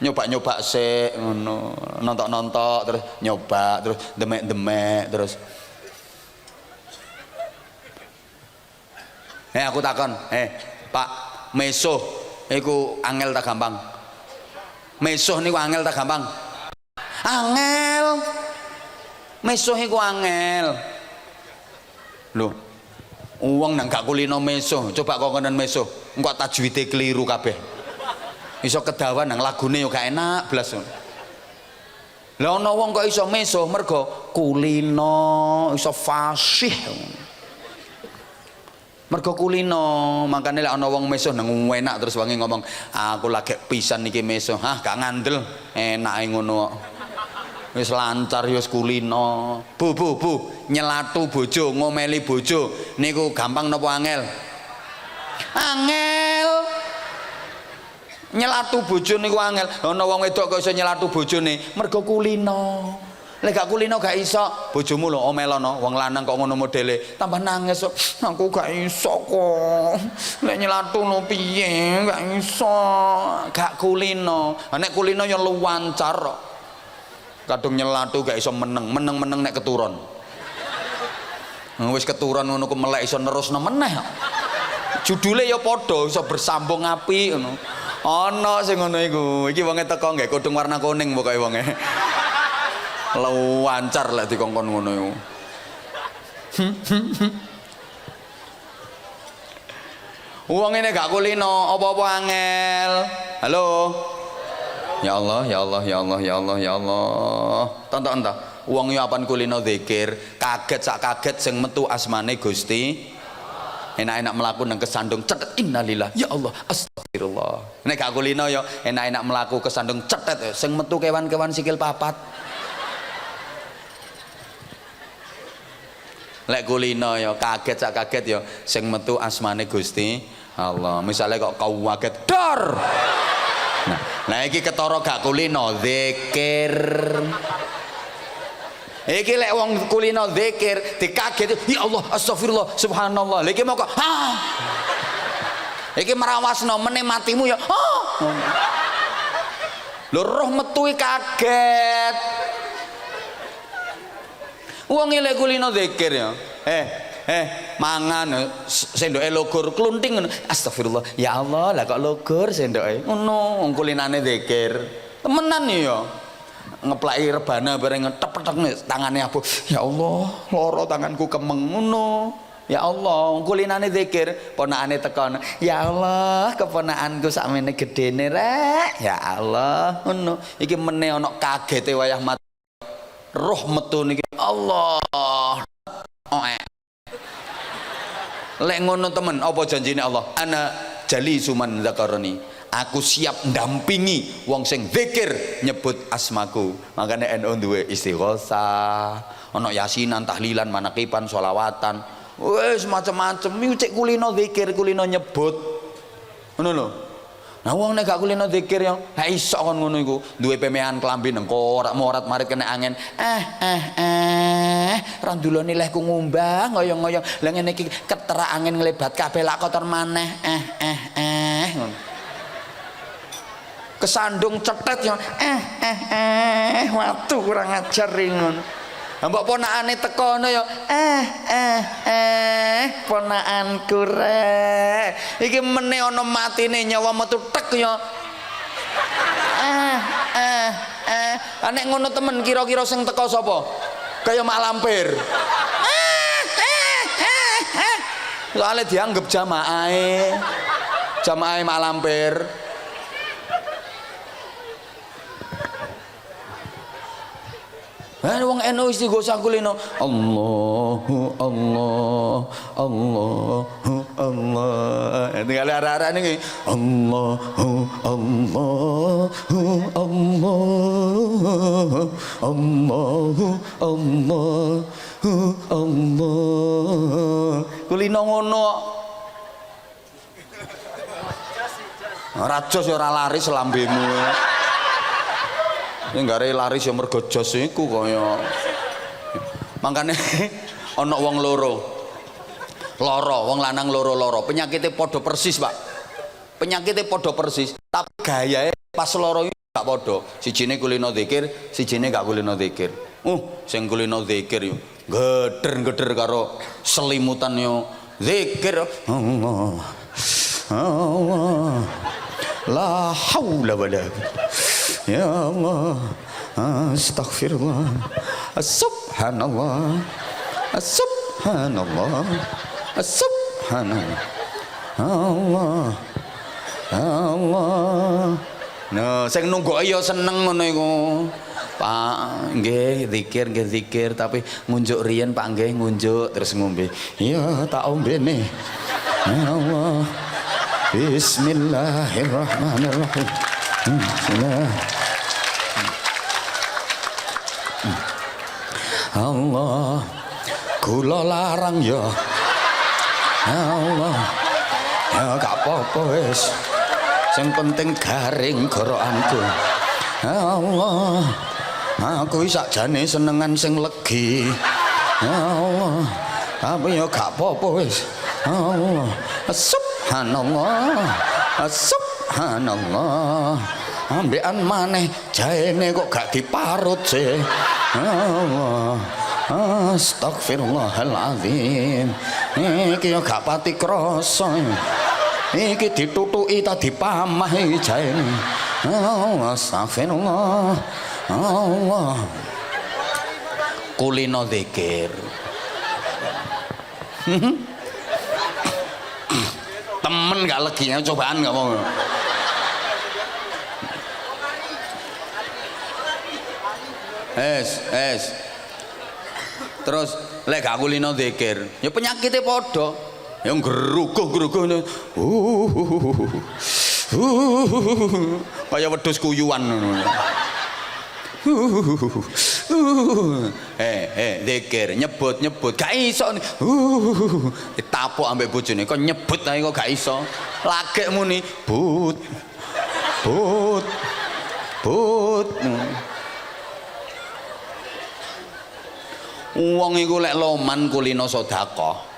nyoba-nyoba sik ngono, nontok-nontok terus nyoba terus demek-demek terus. Aku takon, Pak, mesuh iku angel ta gampang? Mesuh niku angel ta gampang? Angel. Mesuh iku angel. Lho, uang nang gak kulino mesuh, coba kokonan mesuh, engko tajwide keliru kabeh. Iso kedawan nang lagune yo gak enak blas. Lah ana wong kok iso mesuh mergo kulino, iso fasih. Mergo kulino, makane lek ana wong mesuh nang enak terus wangi ngomong, aku lagi pisan niki mesuh. Hah, gak ngandel, enake ngono kok. Wis lancar ya wis kulino. Bu, nyelatu bojo, ngomeli bojo niku gampang napa angel? Angel. Nyelatu bojo niku angel. Ana wong wedok kok iso nyelatu bojone mergo kulino. Lek gak kulino gak iso. Bojomu lho omelono, wong lanang kok ngono modele, tambah nangis. Aku gak iso kok. Lek nyelatu no piye? Gak iso. Gak kulino. Nek kulino ya luwancar kok. Kadung nyelatu gak iso meneng nek keturun. Wis keturun ngono ku melek iso nerusno meneh. Judule ya padha iso bersambung apik ngono. Ana sing ngono iku. Iki wonge teko nggih kodong warna kuning pokoke wonge. Lancar lek dikongkon ngono iku. Wong ini gak kulino apa-apa angel. Halo. Ya Allah, ya Allah, ya Allah, ya Allah, ya Allah. Tonton ta. Wong yo apan kulino zikir, kaget sak kaget sing metu asmane Gusti. Enak-enak melaku nang kesandung cetet innalillah. Ya Allah, astagfirullah. Nek gak kulino yo enak-enak melaku kesandung cetet sing metu kewan-kewan sikil papat. Lek kulino yo kaget sak kaget yo sing metu asmane Gusti Allah. Misalnya kok kau kaget dor. Nah iki ketara gak kulino zikir. Iki lek wong kulino zikir dikaget, ya Allah astagfirullah subhanallah. Lek iki moko iki merawasno meneh matimu ya. Lho roh metu kaget. Wong lek kulino zikir ya. Mangan sendoke logor klunting ngono. Astagfirullah. Ya Allah, lah kok logor sendoke. Ngono, wong kulinane zikir. Temenan ya. Ngeplaki rebana bareng tepethek tangane abu. Ya Allah, loro tanganku kemeng ngono. Ya Allah, wong kulinane zikir, ponakane tekon. Ya Allah, keponakanku sakmene gedene rek. Ya Allah, ngono. Iki meneh ana kagete wayah mati. Roh metu niki. Allah. Lek ngono temen apa janjine Allah? Ana jali suman zakaroni. Aku siap ndampingi wong sing zikir nyebut asmaku. Makanya NU duwe istighosah, ana yasinan, tahlilan, manakiban, sholawatan. Wis macam-macam. Iku cek kulino zikir, kulino nyebut. Ngono lho. Nah wong nek gak kulino zikir ya, ha iso kon ngono iku. Duwe pemean klambi nang korak morat marit kena angin. Randulane lehku ngumbah ngoyong-ngoyong. Lah ngene iki keterak angin nglebat kabeh lak kotor maneh. Ngono. Kesandung cetet ya. Watu kurang ajar ngono. Mbok ponakane teko ngono ya. Ponakanku rek. Iki meneh ana matine nyawa metu tek ya. Nek ngono temen kira-kira sing teko sapa? Kaya mak lampir. Soale dianggep jamaahe. Jamaahe mak lampir. Wong NU istighosah kulino. Allahu Allah, Allahu Allah. Tinggal arah-arah niki. Allahu Allah, Allah, Allahu Allah, Allah. Kulino ngono. Ora jos ora laris lambemu. Ini gare laris ya mergo jos iku kaya. Mangkane ana wong loro. Wong lanang loro. Penyakite padha persis, Pak. Penyakite padha persis, tapi gayae pas loro gak padha. Sijine kulino zikir, sijine gak kulino zikir. Sing kulino zikir yo geder-geder karo selimutan yo zikir. Allah. Allah. La haula wala ya Allah. Astaghfirullah. Subhanallah. Subhanallah. Subhanallah. Allah. Allah. Nah, sing nunggu ya seneng ngono iku. Pak, nggih zikir tapi ngunjuk riyen Pak nggih ngunjuk terus ngombe. Ya tak ombene. Ya Allah. Bismillahirrahmanirrahim. Bismillah. Allah, kula larang ya. Allah, ya gak apa-apa wis. Sing penting garing gorokanku. Allah, aku sakjane senengan sing legi. Allah, tapi ya gak apa-apa wis. Allah, subhanallah, subhanallah. Ambekan maneh jaene kok gak diparut sih. Allah, astagfirullahaladzim. Iki ya gak pati krasa. Iki ditutuki ta dipamah jaene. Allah, astagfirullah. Allah. Kulino zikir. Temen gak leginya cobaan gak mau. Terus lek gak kulino zikir ya penyakitnya podo yang geruguh kayak wedhus kuyuan zikir nyebut gak iso ditapuk ambek bojone kok nyebut ae kok gak iso lagek muni but wong iku lek loman kulino sedekah.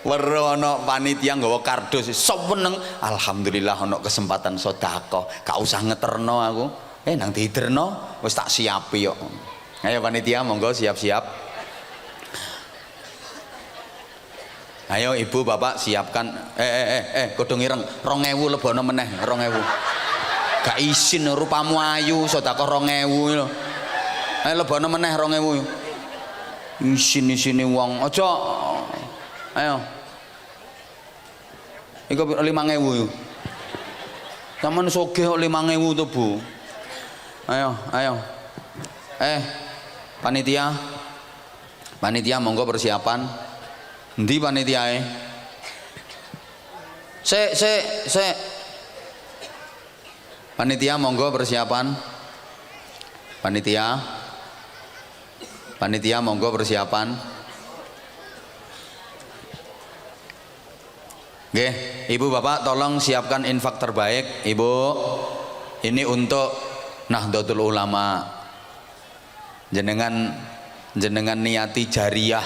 Weruh ana panitia nggawa kardus, seneng. Alhamdulillah ana kesempatan sedekah. Gak usah ngeterno aku. Nang diiderno wis tak siapi kok. Ayo panitia monggo siap-siap. Ayo ibu bapak siapkan. Kudu ngireng 2000 lebono meneh 2000. Gak isin rupamu ayu sedekah 2000 lho. Ayo lebono meneh 2000. Sini wong aja ayo iku 5.000 yo sampean sugih kok 5.000 to Bu ayo panitia monggo persiapan endi panitiae sik panitia monggo persiapan panitia monggo persiapan. Nggih, Ibu Bapak tolong siapkan infak terbaik, Ibu. Ini untuk Nahdlatul Ulama. Jenengan niati jariah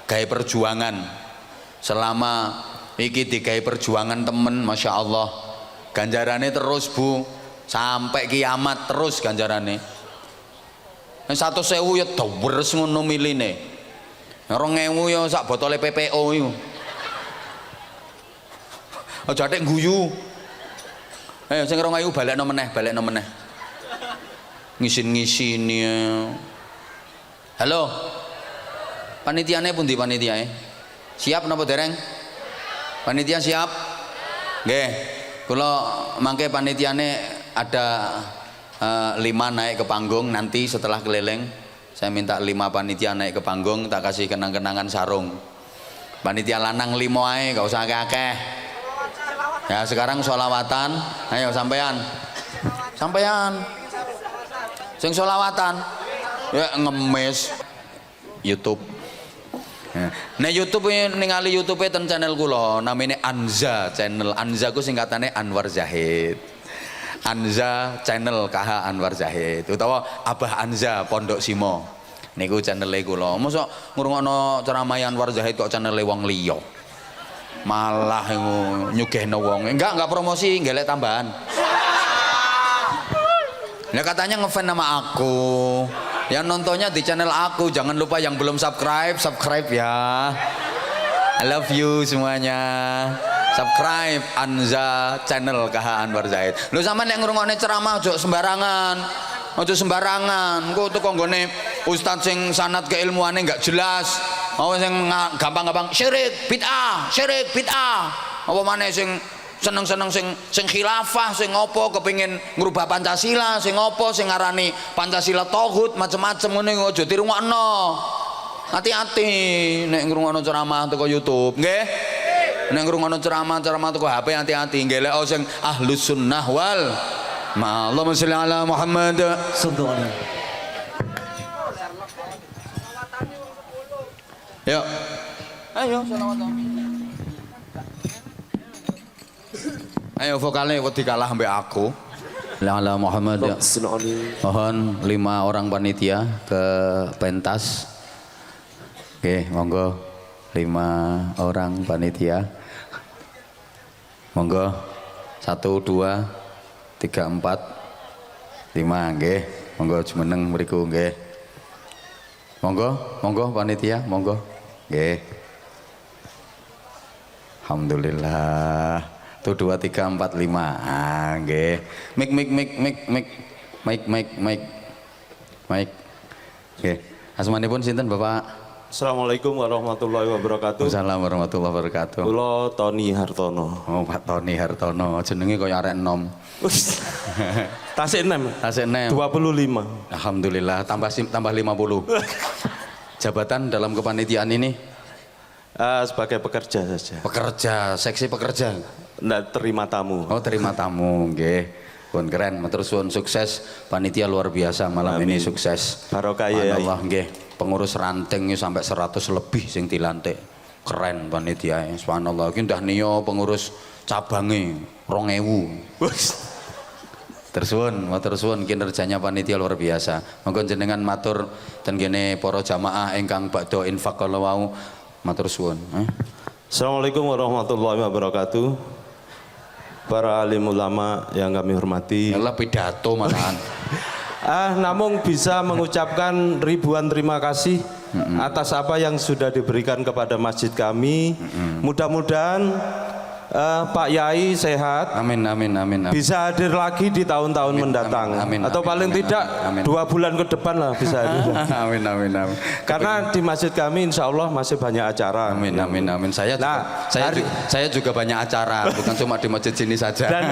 gawe perjuangan. Selama iki digawe perjuangan temen, Masya Allah. Ganjarane terus Bu, sampai kiamat terus ganjarane. 100.000 ya dawres ngono miline. 2.000 ya sak botole PPO iku. Aja tek guyu. Ayo sing 2.000 balekno meneh. Ngisin-ngisini. Halo. Panitiane pundi panitiae? Siap napa dereng? Panitia siap? Nggih. Kula mangke panitiane ada 5 naik ke panggung. Nanti setelah keliling saya minta 5 panitia naik ke panggung, tak kasih kenang-kenangan sarung. Panitia lanang 5 ae, gak usah akeh-akeh ya. Sekarang sholawatan, ayo sampean sing sholawatan ya ngemis YouTube ya. Nah YouTube ningali YouTube ten channel kula namanya Anza channel. Anza ku singkatannya Anwar Zahid. Anza channel KH Anwar Zahid utawa Abah Anza Pondok Simo niku channele kula. Mosok ngrungokno ceramah Anwar Zahid kok channele wong liya. Malah nyugihno wong. Enggak promosi, ngelek tambahan. Ya katanya ngefans sama aku. Yang nontonnya di channel aku. Jangan lupa yang belum subscribe, subscribe ya. I love you semuanya. Subscribe Anza channel KH Anwar Zaid. Lu sama nek ngrungokne ceramah ojo sembarangan. Ojo sembarangan. Engko teko nggone ustaz sing sanad keilmuane enggak jelas. Mau sing gampang-gampang syirik, bid'ah, syirik, bid'ah. Apa maneh sing seneng-seneng sing khilafah, sing ngopo kepengin ngrubah Pancasila, sing ngopo sing ngarani Pancasila tauhid macem-macem ngene aja dirungokno. Hati-hati nek ngrungokno ceramah teko YouTube, nggih. Nek ngrungokno ceramah teko HP hati-hati nggih lek sing ahlus sunnah wal Allahumma sholli ala Muhammad sallallahu alaihi. Yuk. Ayo selawatan. Ayo vokalnya wedi kalah ambek aku. La ala Muhammad. Mohon 5 orang panitia ke pentas. Oke, monggo 5 orang panitia. Monggo 1 2 3 4 5 nggih. Monggo jumeneng mriku nggih. Monggo panitia, monggo. Nggih. Alhamdulillah. 1 2 3 4 5. Ah, nggih. Mik. Nggih. Asmanipun sinten, Bapak? Assalamualaikum warahmatullahi wabarakatuh. Assalamualaikum warahmatullahi wabarakatuh. Kula Tony Hartono. Oh, Pak Tony Hartono. Jenenge kaya arek enom. Tasik 6. Tasik 6. 25. Alhamdulillah, tambah 50. Jabatan dalam kepanitiaan ini? Sebagai pekerja saja. Pekerja, seksi pekerja. Nggak terima tamu. Oh, terima tamu, nggih. Pun keren, matur suwun, sukses panitia luar biasa malam Amin. ini sukses. Barokah ya. Allah nggih. Pengurus ranting sampai 100 lebih sing dilantik. Keren panitia. Subhanallah. Iki ndah niyo pengurus cabange 2000. Tersuwun, matur suwun kinerjanya panitia luar biasa. Monggo jenengan matur ten kene para jamaah ingkang badhe infak kala wau matur suwun. Assalamualaikum warahmatullahi wabarakatuh. Para alim ulama yang kami hormati. Yalah pidato malahan. Namun bisa mengucapkan ribuan terima kasih atas apa yang sudah diberikan kepada masjid kami. Mudah-mudahan Pak Yai sehat. Amin. Bisa hadir lagi di tahun-tahun mendatang. Amin. Atau paling tidak 2 bulan ke depan lah bisa hadir. Amin. Karena di masjid kami insya Allah masih banyak acara. Amin. Saya juga banyak acara, bukan cuma di masjid sini saja. Dan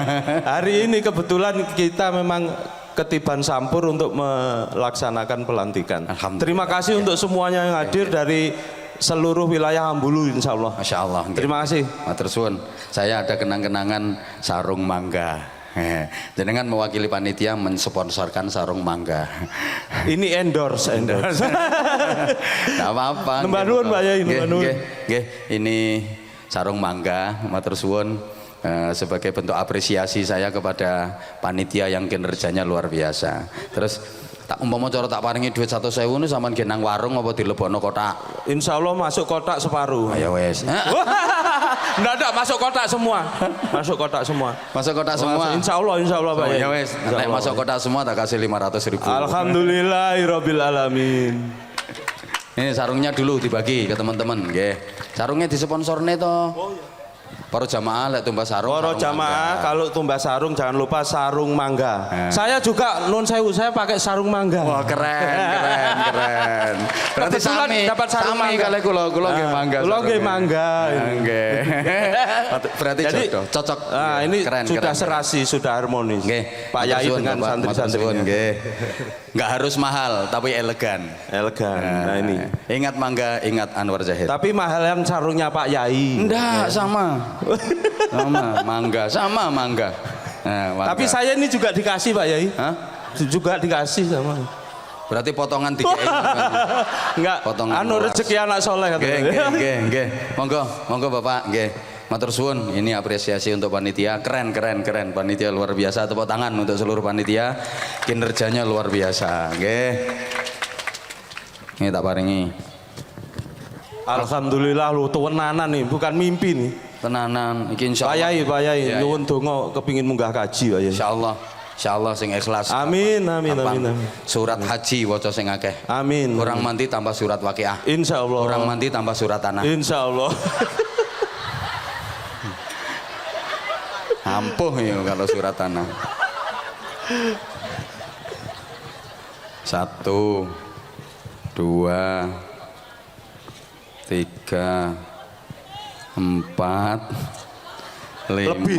hari ini kebetulan kita memang ketiban sampur untuk melaksanakan pelantikan. Terima kasih untuk semuanya yang hadir dari seluruh wilayah Ambulu insya Allah. Masya Allah. Terima kasih. Matur suwun. Saya ada kenang-kenangan sarung mangga. Jenengan mewakili panitia mensponsorkan sarung mangga. Ini endorse. Tidak apa-apa. Nembah nuwun Pak Yai. Ini sarung mangga. Matur suwun. Sebagai bentuk apresiasi saya kepada panitia yang kinerjanya luar biasa. Terus tak umpama cara tak paringi duit 100.000 nu sampean ge nang warung apa dilebokno kotak? Insya Allah masuk kotak separuh. Ayo wes. Nggak masuk kotak semua. Masuk kotak semua. Masuk kotak semua. Insya Allah Pak Yai. Ya wes. Nek masuk kotak semua tak kasih 500.000. Alhamdulillahirabbil alamin. Ini sarungnya dulu dibagi ke teman-teman, nggih. Sarungnya disponsorne to. Oh iya. Para jamaah lek tumbas sarung. Para jamaah kalau tumbas sarung jangan lupa sarung mangga. Saya juga nun sewu, saya pakai sarung mangga. Wah, keren. Berarti sami dapat sarung mangga. Kali kula nggih mangga. Kula nggih mangga. Nggih. Berarti jodoh, cocok. Nah, ini sudah serasi, sudah harmonis. Nggih. Pak Yai dengan santri-santrinya. Nggih. Enggak harus mahal tapi elegan. Nah, ini. Ingat mangga, ingat Anwar Zahid. Tapi mahalan sarungnya Pak Yai. Enggak, sama. Sama mangga. Nah, mangga. Tapi saya ini juga dikasih Pak Yai. Hah? Juga dikasih sama. Berarti potongan 3 ini. Enggak. Potongan. Rezeki anak soleh katanya. Nggih. Monggo Bapak, nggih. Matur suwun, ini apresiasi untuk panitia. Keren. Panitia luar biasa. Tepuk tangan untuk seluruh panitia. Kinerjanya luar biasa. Nggih. Ini tak paringi. Alhamdulillah lu tenanan nih, bukan mimpi nih. Tenanan, iki insyaallah. Pak Yai, nyuwun donga kepingin munggah kaji Pak Yai. Insyaallah. Insyaallah sing ikhlas. Amin, amin, Gampang. amin, amin. Surat haji waca sing akeh. Amin. Kurang mandi tambah surat Waqiah. Insyaallah. Kurang mandi tambah surat tanah. Insyaallah. Ampuh ya kalau surat tanah. 1 2 3 4 5 Lebih.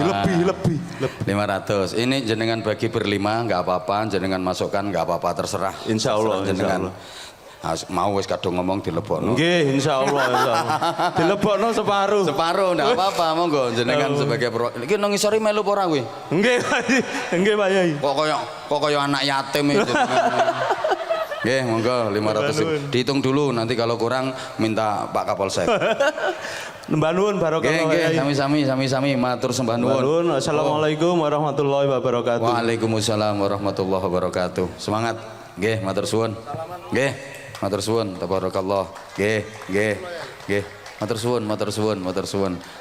500. Ini jenengan bagi berlima nggak apa-apa, jenengan masukkan nggak apa-apa, terserah. Insyaallah, jenengan. Mau wis kadung ngomong dilebokno. Nggih, insyaallah. Dilebokno separuh. Separuh ndak apa-apa, monggo jenengan sebagai iki nang ngisori melu apa ora kuwi? Nggih, nggih Pak Yai. Kok kaya anak yatim itu. Nggih, monggo 500. Dihitung dulu, nanti kalau kurang minta Pak Kapolsek. Mbah nuwun barokah. Nggih, sami-sami matur sembah nuwun. Assalamualaikum warahmatullahi wabarakatuh. Waalaikumsalam warahmatullahi wabarakatuh. Semangat. Nggih, matur suwun. Nggih, matur suwun. Tabarakallah. Nggih. Matur suwun.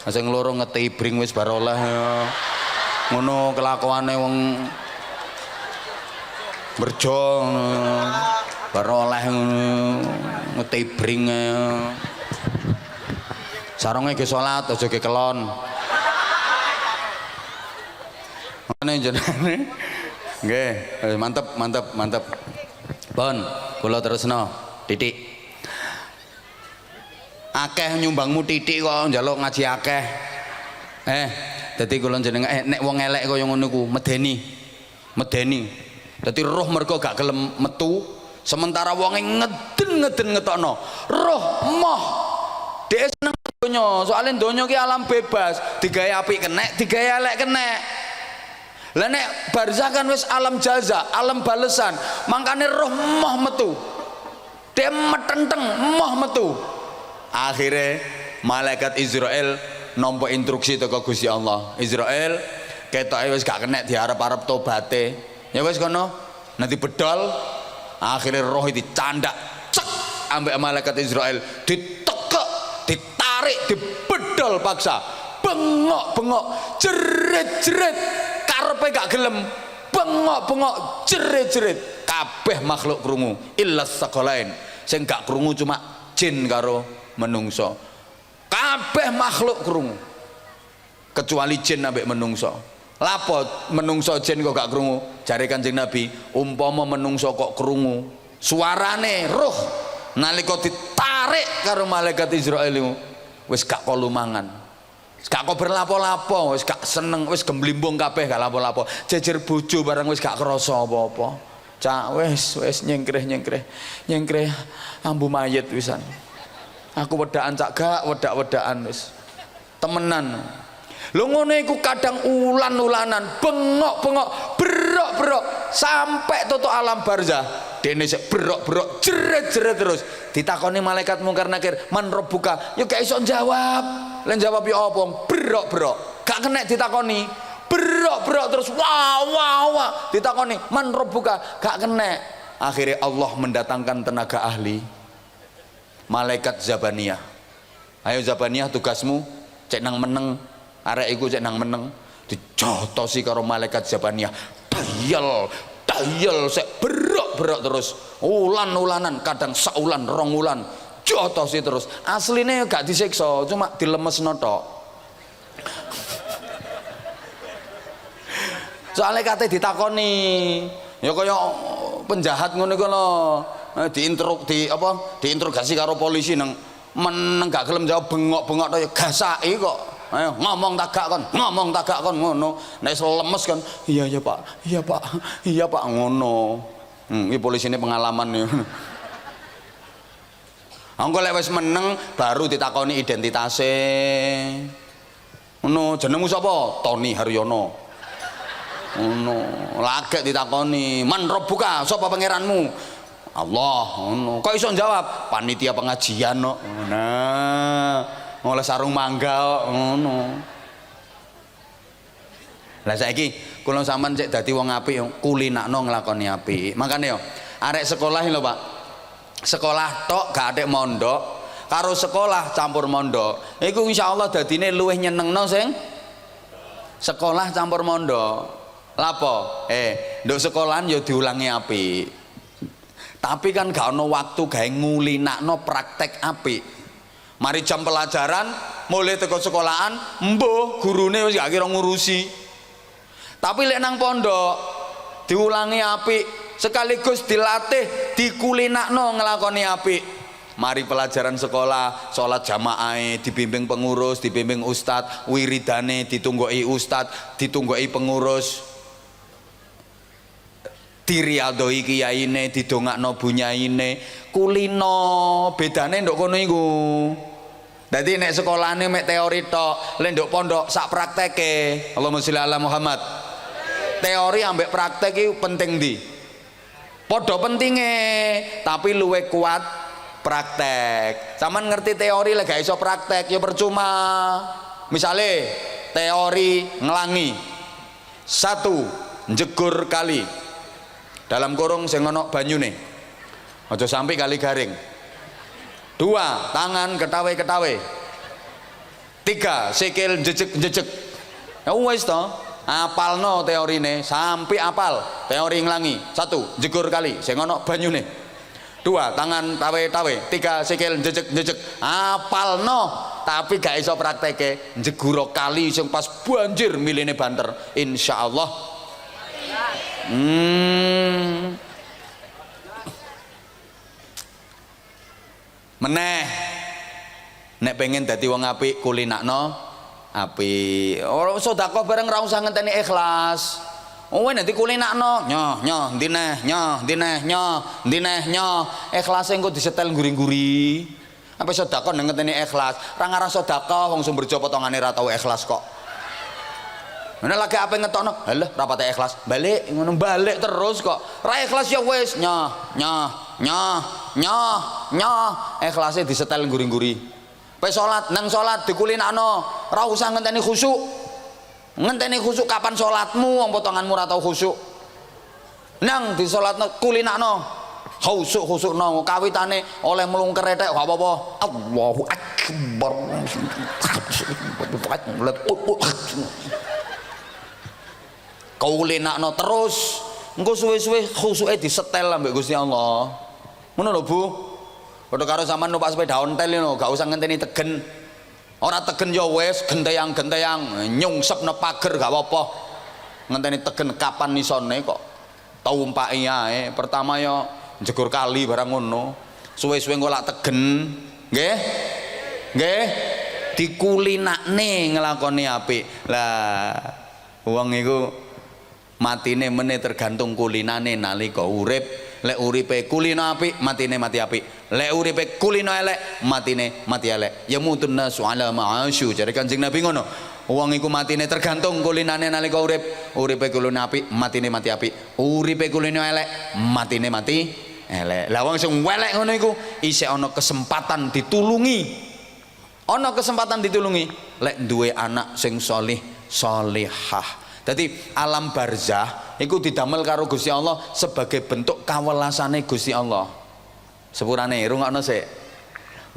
Sing loro ngetibring wis bar oleh. Ngono kelakuane wong berjo bar oleh ngetibring. Sarunge ge salat aja ge kelon. Ngene jenenge. Nggih, mantep. Pun, kula terusno. Titik. Akeh nyumbangmu titik kok njaluk ngaji akeh. Dadi kula jenengan nek wong elek kaya ngono ku medeni. Dadi roh mergo gak gelem metu, sementara wonge ngeden ngetokno. Roh moh. Dhek seneng donya, soalnya donya ki alam bebas, digawe apik kenek, digawe elek kenek. Lah nek barzah kan wis alam jaza, alam balesan, makane roh moh metu. Dhek metenteng moh metu. Akhirnya malaikat Israel nampa instruksi teko Gusti Allah. Israel ketoke wis gak kenek diarep-arep tobaté. Ya wis kono, nanti bedol. Akhirnya roh itu candak cek ambek malaikat Israel, ditekek, ditarik, dibedol paksa, bengok, jerit, karepe gak gelem, bengok, jerit, kabeh makhluk krungu, illas sakalain, sing gak krungu cuma jin karo menungso, kabeh makhluk krungu, kecuali jin ambek menungso. Lapo menungso jin kok gak krungu? Jare Kanjeng Nabi, umpama menungso kok krungu suarane roh nalika ditarik karo malaikat Israel wis gak kolu mangan, wis gak kok berlapo-lapo, wis gak seneng, wis gemblimbung kabeh gak lapo-lapo, jejer bojo barang wis gak krasa apa-apa. Cak wis nyengkreh ambu mayit wisan. Aku wedaan cak gak wedak-wedakan wis temenan. Lho ngono iku kadang ulan-ulanan, bengok, berok sampai tutuk alam barzah. Dene sik berok, jerit terus. Ditakoni malaikat mungkar nakir, "Man rabbuka?" Ya gak iso jawab. Lan jawab ya apa? Berok. Gak kena ditakoni. Berok terus wah. Ditakoni, "Man rabbuka?" Gak kena. Akhirnya Allah mendatangkan tenaga ahli. Malaikat Zabaniyah. Ayo Zabaniyah, tugasmu cek nang meneng. Arek iku cek nang meneng dijotosi karo malaikat Zabaniyah. Dayel sek berok terus. Ulan-ulanan, kadang saulan, rong ulan. Jotosi terus. Asline gak disiksa, cuma dilemesno tok. Soale kate ditakoni, ya kaya penjahat ngono iku lho. Diinterogasi karo polisi nang meneng gak gelem jawab, bengok tok ya gasaki kok. Ayo ngomong tagak kon ngono. Nek lemes kan, iya pak ngono. Iki polisi ini pengalaman ya. Engko lek wis meneng baru ditakoni identitase. Ngono, jenengmu sapa? Tony Haryono. Ngono, lagek ditakoni, "Man rabbuka?" Sapa pangeranmu? Allah. Ngono. Kok iso jawab? Panitia pengajian kok. Nah, oleh sarung mangga ngono. Lah saiki kula sampean cek dadi wong apik kulinakno nglakoni apik. Makane yo arek sekolah lho Pak. Sekolah tok gak atik mondok karo sekolah campur mondok. Iku insyaallah dadine luwih nyenengno sing sekolah campur mondok. Lapo? nduk sekolahan ya diulangi apik. Tapi kan gak ono waktu gawe ngulinakno praktek apik. Mari jam pelajaran mulai teko sekolahan, mbuh gurune wis gak kira ngurusi. Tapi lek nang pondok diulangi apik, sekaligus dilatih, dikulinakno nglakoni apik. Mari pelajaran sekolah, sholat jamaah, dibimbing pengurus, dibimbing ustad, wiridane ditunggoki ustad, ditunggoki pengurus, diriadoi kiyaine, didongakno bunyaine, kulino bedane nduk kono iku. Dadi nek sekolahane mek teori tok, lek nduk pondok sak prakteke. Allahumma sholli ala Muhammad. Teori ambek praktek iki penting ndi? Padha pentinge, tapi luwih kuat praktek. Saman ngerti teori lek gak iso praktek ya percuma. Misale teori ngelangi. 1 njegur kali. Dalam kurung sing ana banyune. Aja sampai kali garing. 2 tangan ketawe-ketawe. 3 sikil jejeg-jejeg. Ya wis to, apalno teorine sampai apal teori nglangi. 1 jegur kali sing ana banyune. 2 tangan tawe-tawe. 3 sikil jejeg-jejeg. Apalno tapi gak iso prakteke njeguro kali sing pas banjir miline banter insyaallah. Meneh nek pengen dadi wong apik kulinakno apik. Ora sedekah bareng ra usah ngenteni ikhlas. Oh nanti kulinakno nyoh dineh nyoh ikhlase engko disetel guring-guri. Apa sedekah nang ngenteni ikhlas. Ra ngarah sedekah wong sumber jowo potongane ra tau ikhlas kok. Mana lagi apa ngetokno? Halah rapate ikhlas. Balik ngono balik terus kok. Ra ikhlas ya wis nyoh. Ikhlase disetel guri-guri. Pe salat nang salat dikulinakno, ra usah ngenteni khusyuk. Ngenteni khusyuk kapan salatmu wong potonganmu ra tau khusyuk. Nang di salatno kulinakno. Khusyuk-khusyukno kawitane oleh mlungker tek gak apa-apa. Allahu akbar. Kulinakno terus. Engko suwe-suwe khusyuke disetel ambek Gusti Allah. Ngono lho Bu. Padha karo sampean numpak sepeda ontel ngono, gak usah ngenteni tegen. Ora tegen ya wis, genteyang-genteyang, nyungsepno pager gak apa-apa. Ngenteni tegen kapan isone kok. Tumpaki ae. Pertama ya jegur kali barang ngono. Suwe-suwe engko lak tegen, nggih? Nggih. Dikulinakne nglakoni apik. Lah wong iku matine meneh tergantung kulinane nalika urip. Lek uripe kulino apik matine mati apik, lek uripe kulino elek matine mati elek. Ya mutun nasu ala ma'asyu, jare Kanjeng Nabi ngono. Wong iku matine tergantung kulinane nalika urip. Uripe kulino apik matine mati apik, uripe kulino elek matine mati elek. Lah wong sing welek ngono iku isih ana kesempatan ditulungi. Ana kesempatan ditulungi lek duwe anak sing saleh salihah. Jadi alam barzah itu didamel karo Gusti Allah sebagai bentuk kawelasane Gusti Allah. Sepurane rungokno sik.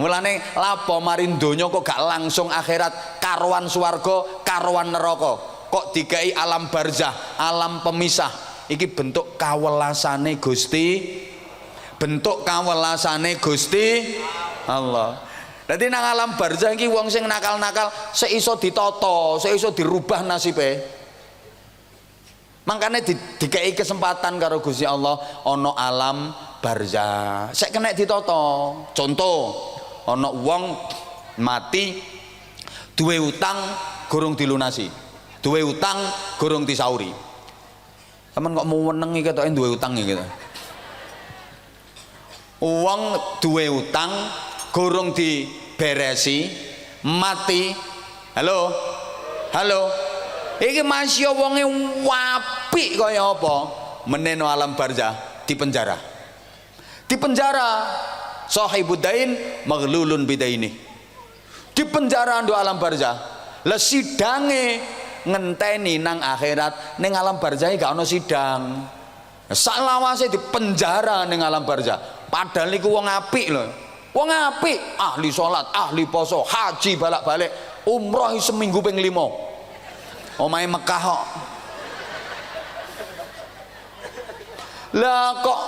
Mulane lapo mari donya kok gak langsung akhirat karuan swarga, karuan neraka. Kok dikai alam barzah, alam pemisah. Iki bentuk kawelasane Gusti. Bentuk kawelasane Gusti Allah. Dadi nang alam barzah iki wong sing nakal-nakal seiso ditata, seiso dirubah nasibe. Makanya dikei kesempatan karo Gusti Allah ono alam barzah. Sek kena ditata. Contoh, ono wong mati duwe utang gurung dilunasi. Duwe utang gurung disauri. Sampeyan kok mau menengi ketoke duwe utang iki gitu. Wong duwe utang gurung diberesi, mati. Halo. Iki masya wonge apik kaya apa? Meneno alam barzah di penjara. Di penjara sahibudain maghlulun bidaini. Di penjara ndo alam barzah. Lah sidange ngenteni nang akhirat, ning alam barzah gak ono sidang. Sak lawase di penjara ning alam barzah. Padahal niku wong apik lho. Wong apik, ahli salat, ahli poso, haji balak-balik, umroh seminggu ping 5. Omahe Mekah kok. Lah kok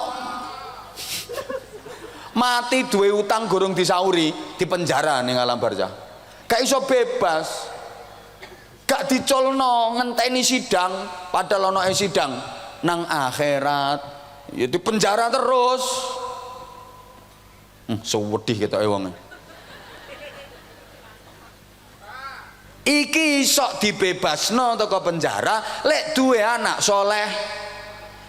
mati duwe utang gorong disauri di penjara ning alam barzah. Gak iso bebas. Gak dicolno ngenteni sidang padahal ono sidang nang akhirat. Ya di penjara terus. Sewedih ketoke wong. Iki iso dibebasno teko penjara lek duwe anak soleh.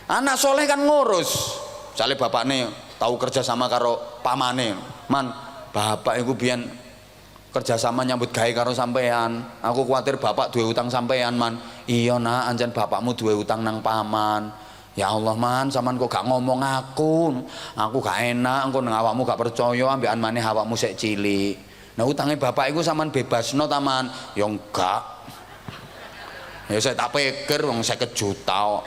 Anak soleh kan ngurus. Misalnya bapaknya tahu kerja sama karo pamane, man bapak iku biyen kerja sama nyambut gawe karo sampean. Aku khawatir bapak duwe utang sampean, man. Iya nak, anjen bapakmu duwe utang nang paman. Ya Allah man, sampean kok gak ngomong aku gak enak, engko nang awakmu gak percaya ambekan maneh awakmu sik cilik. Nah utangnya bapak itu sampean bebasno taman. Ya enggak. Ya saya tak pikir wong 50 juta.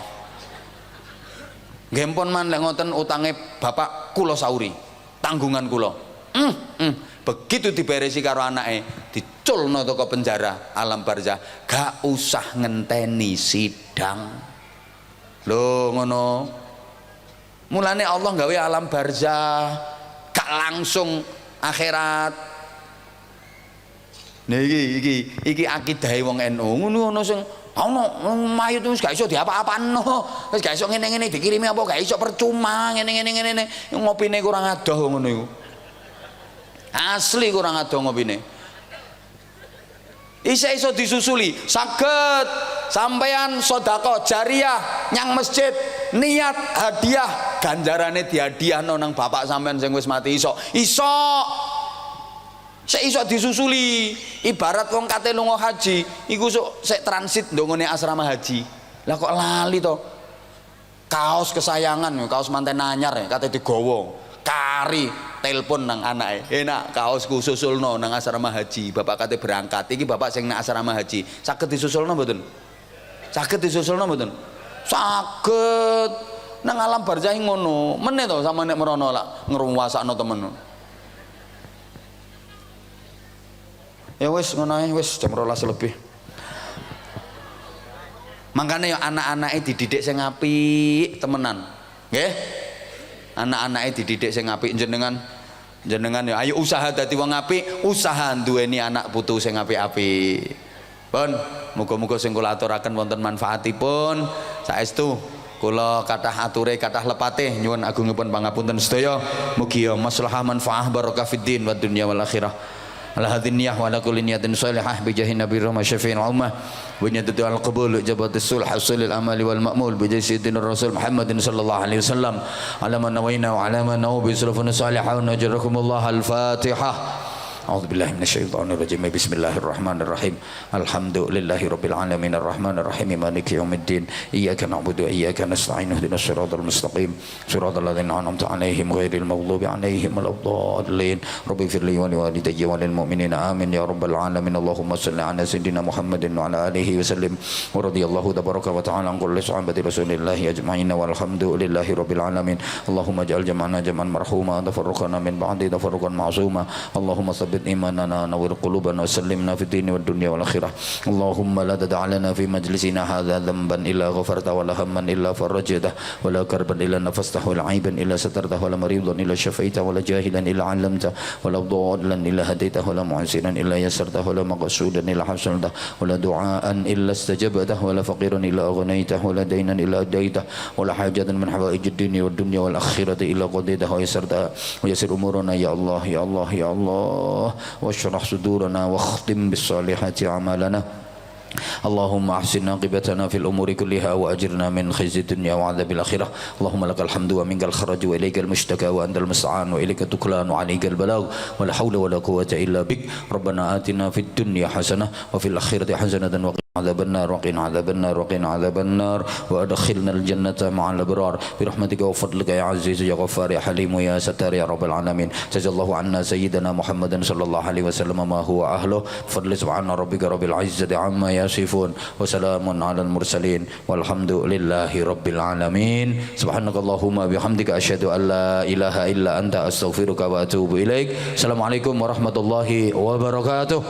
Nggih pun man lek ngoten utangnya bapak kula sauri. Tanggungan kula. Begitu diberesi karo anake, diculno toko penjara alam barzah. Gak usah ngenteni sidang. Lho ngono. Mulane Allah gawe alam barzah gak langsung akhirat. Nah iki akidahe wong NU ngono sing ono mayit wis gak iso diapa-apano. Wis gak iso ngene-ngene dikirimi apa gak iso percuma ngene-ngene ngopine kurang adoh ngono iku. Asli kurang adoh ngopine. Iso disusuli, saged sampeyan sedekah jariah nyang masjid, niat hadiah ganjarane dihadiahno nang bapak sampean sing wis mati iso. Sik iso disusuli. Ibarat wong kate lunga haji iku sik transit ndongone asrama haji. Lah kok lali to kaos kesayangan, kaos manten anyar kate digawa kari telepon nang anake, enak kaosku susulno nang asrama haji. Bapak kate berangkat iki bapak sing nang asrama haji saged disusulno mboten? Saged disusulno mboten? Saged. Nang alam barzah ngono meneh to sama nek merono lak ngruwasakno temen. Ya wis ngono ae, wis jam 12 lebih. Makanya ya anak-anake dididik sing apik temenan. Nggih? Anak-anake dididik sing apik jenengan ya ayo usaha dadi wong apik, usaha duweni anak putu sing apik-apik. Pun muga-muga sing kula aturaken wonten manfaatipun. Saestu kula kathah ature kathah lepate nyuwun agungipun pangapunten sedaya. Mugi ya maslahah manfaah barokah fid din wad dunya wal akhirah. Ala hadhihi niyyah wa ala kulli niyatin shalihah bi jahi nabi rahmah syafi'il ummah wa niyyatu al qabul jabatis sulh hasilil amali wal ma'mul bi jahi sayyidina rasul Muhammadin sallallahu alaihi wasallam ala man nawayna wa ala man nawu bi sulfun salihah wa najrakumullah al fatihah. أعوذ بالله من الشيطان الرجيم بسم الله الرحمن الرحيم الحمد لله رب العالمين الرحمن الرحيم مالك يوم الدين إياك نعبد وإياك نستعين اهدنا الصراط المستقيم صراط الذين أنعمت عليهم غير المغضوب عليهم ولا الضالين رب اغفر لي ولوالدي وللمؤمنين آمين يا رب العالمين اللهم صل على سيدنا محمد وعلى آله وسلم ورضي الله تبارك وتعالى عن كل صحابة رسول الله أجمعين والحمد لله رب العالمين اللهم اجعل جمعنا جمعا مرحوما تفرقنا من بعد تفرقا معصوما اللهم ثبت إيماننا نور قلوبنا وسلمنا في الدين والدنيا والآخرة اللهم لا تدع لنا في مجلسنا هذا ذنبا إلا غفرته ولا هما إلا فرجته ولا كربا إلا نفسته ولا عيبا إلا سترته ولا مريضا إلا شفيته ولا جاهلا إلا علمته ولا ضالا إلا هديته ولا معسرا إلا يسرته ولا مقصودا إلا حسنته ولا دعاء إلا استجبته ولا فقيرا إلا أغنيته ولا دينا إلا أديته ولا حاجة من حوائج الدنيا والدنيا والآخرة إلا قضيتها ويسرتها ويسر أمورنا يا الله يا الله يا الله واشرح صدورنا واختم بالصالحات أعمالنا اللهم احسن عاقبتنا في الامور كلها واجرنا من خزي الدنيا وعذاب الاخره اللهم لك الحمد ومنك الخرج واليك المشتكى وانت المستعان واليك التكلان وعليك البلاغ ولا حول ولا قوه الا بك ربنا اتنا في الدنيا حسنه وفي الاخره حسنه وقنا عذاب النار وقنا عذاب النار وقنا عذاب النار وادخلنا الجنه مع الابرار برحمتك وفضلك يا عزيز يا غفار يا حليم يا ستار يا رب العالمين جزا الله عنا سيدنا محمد صلى الله عليه وسلم ما هو اهله فضل سبحان ربك رب العزه عما يصفون وسلام على المرسلين والحمد لله رب العالمين سبحانك اللهم وبحمدك أشهد أن لا إله إلا أنت أستغفرك وأتوب إليك السلام عليكم ورحمة الله وبركاته.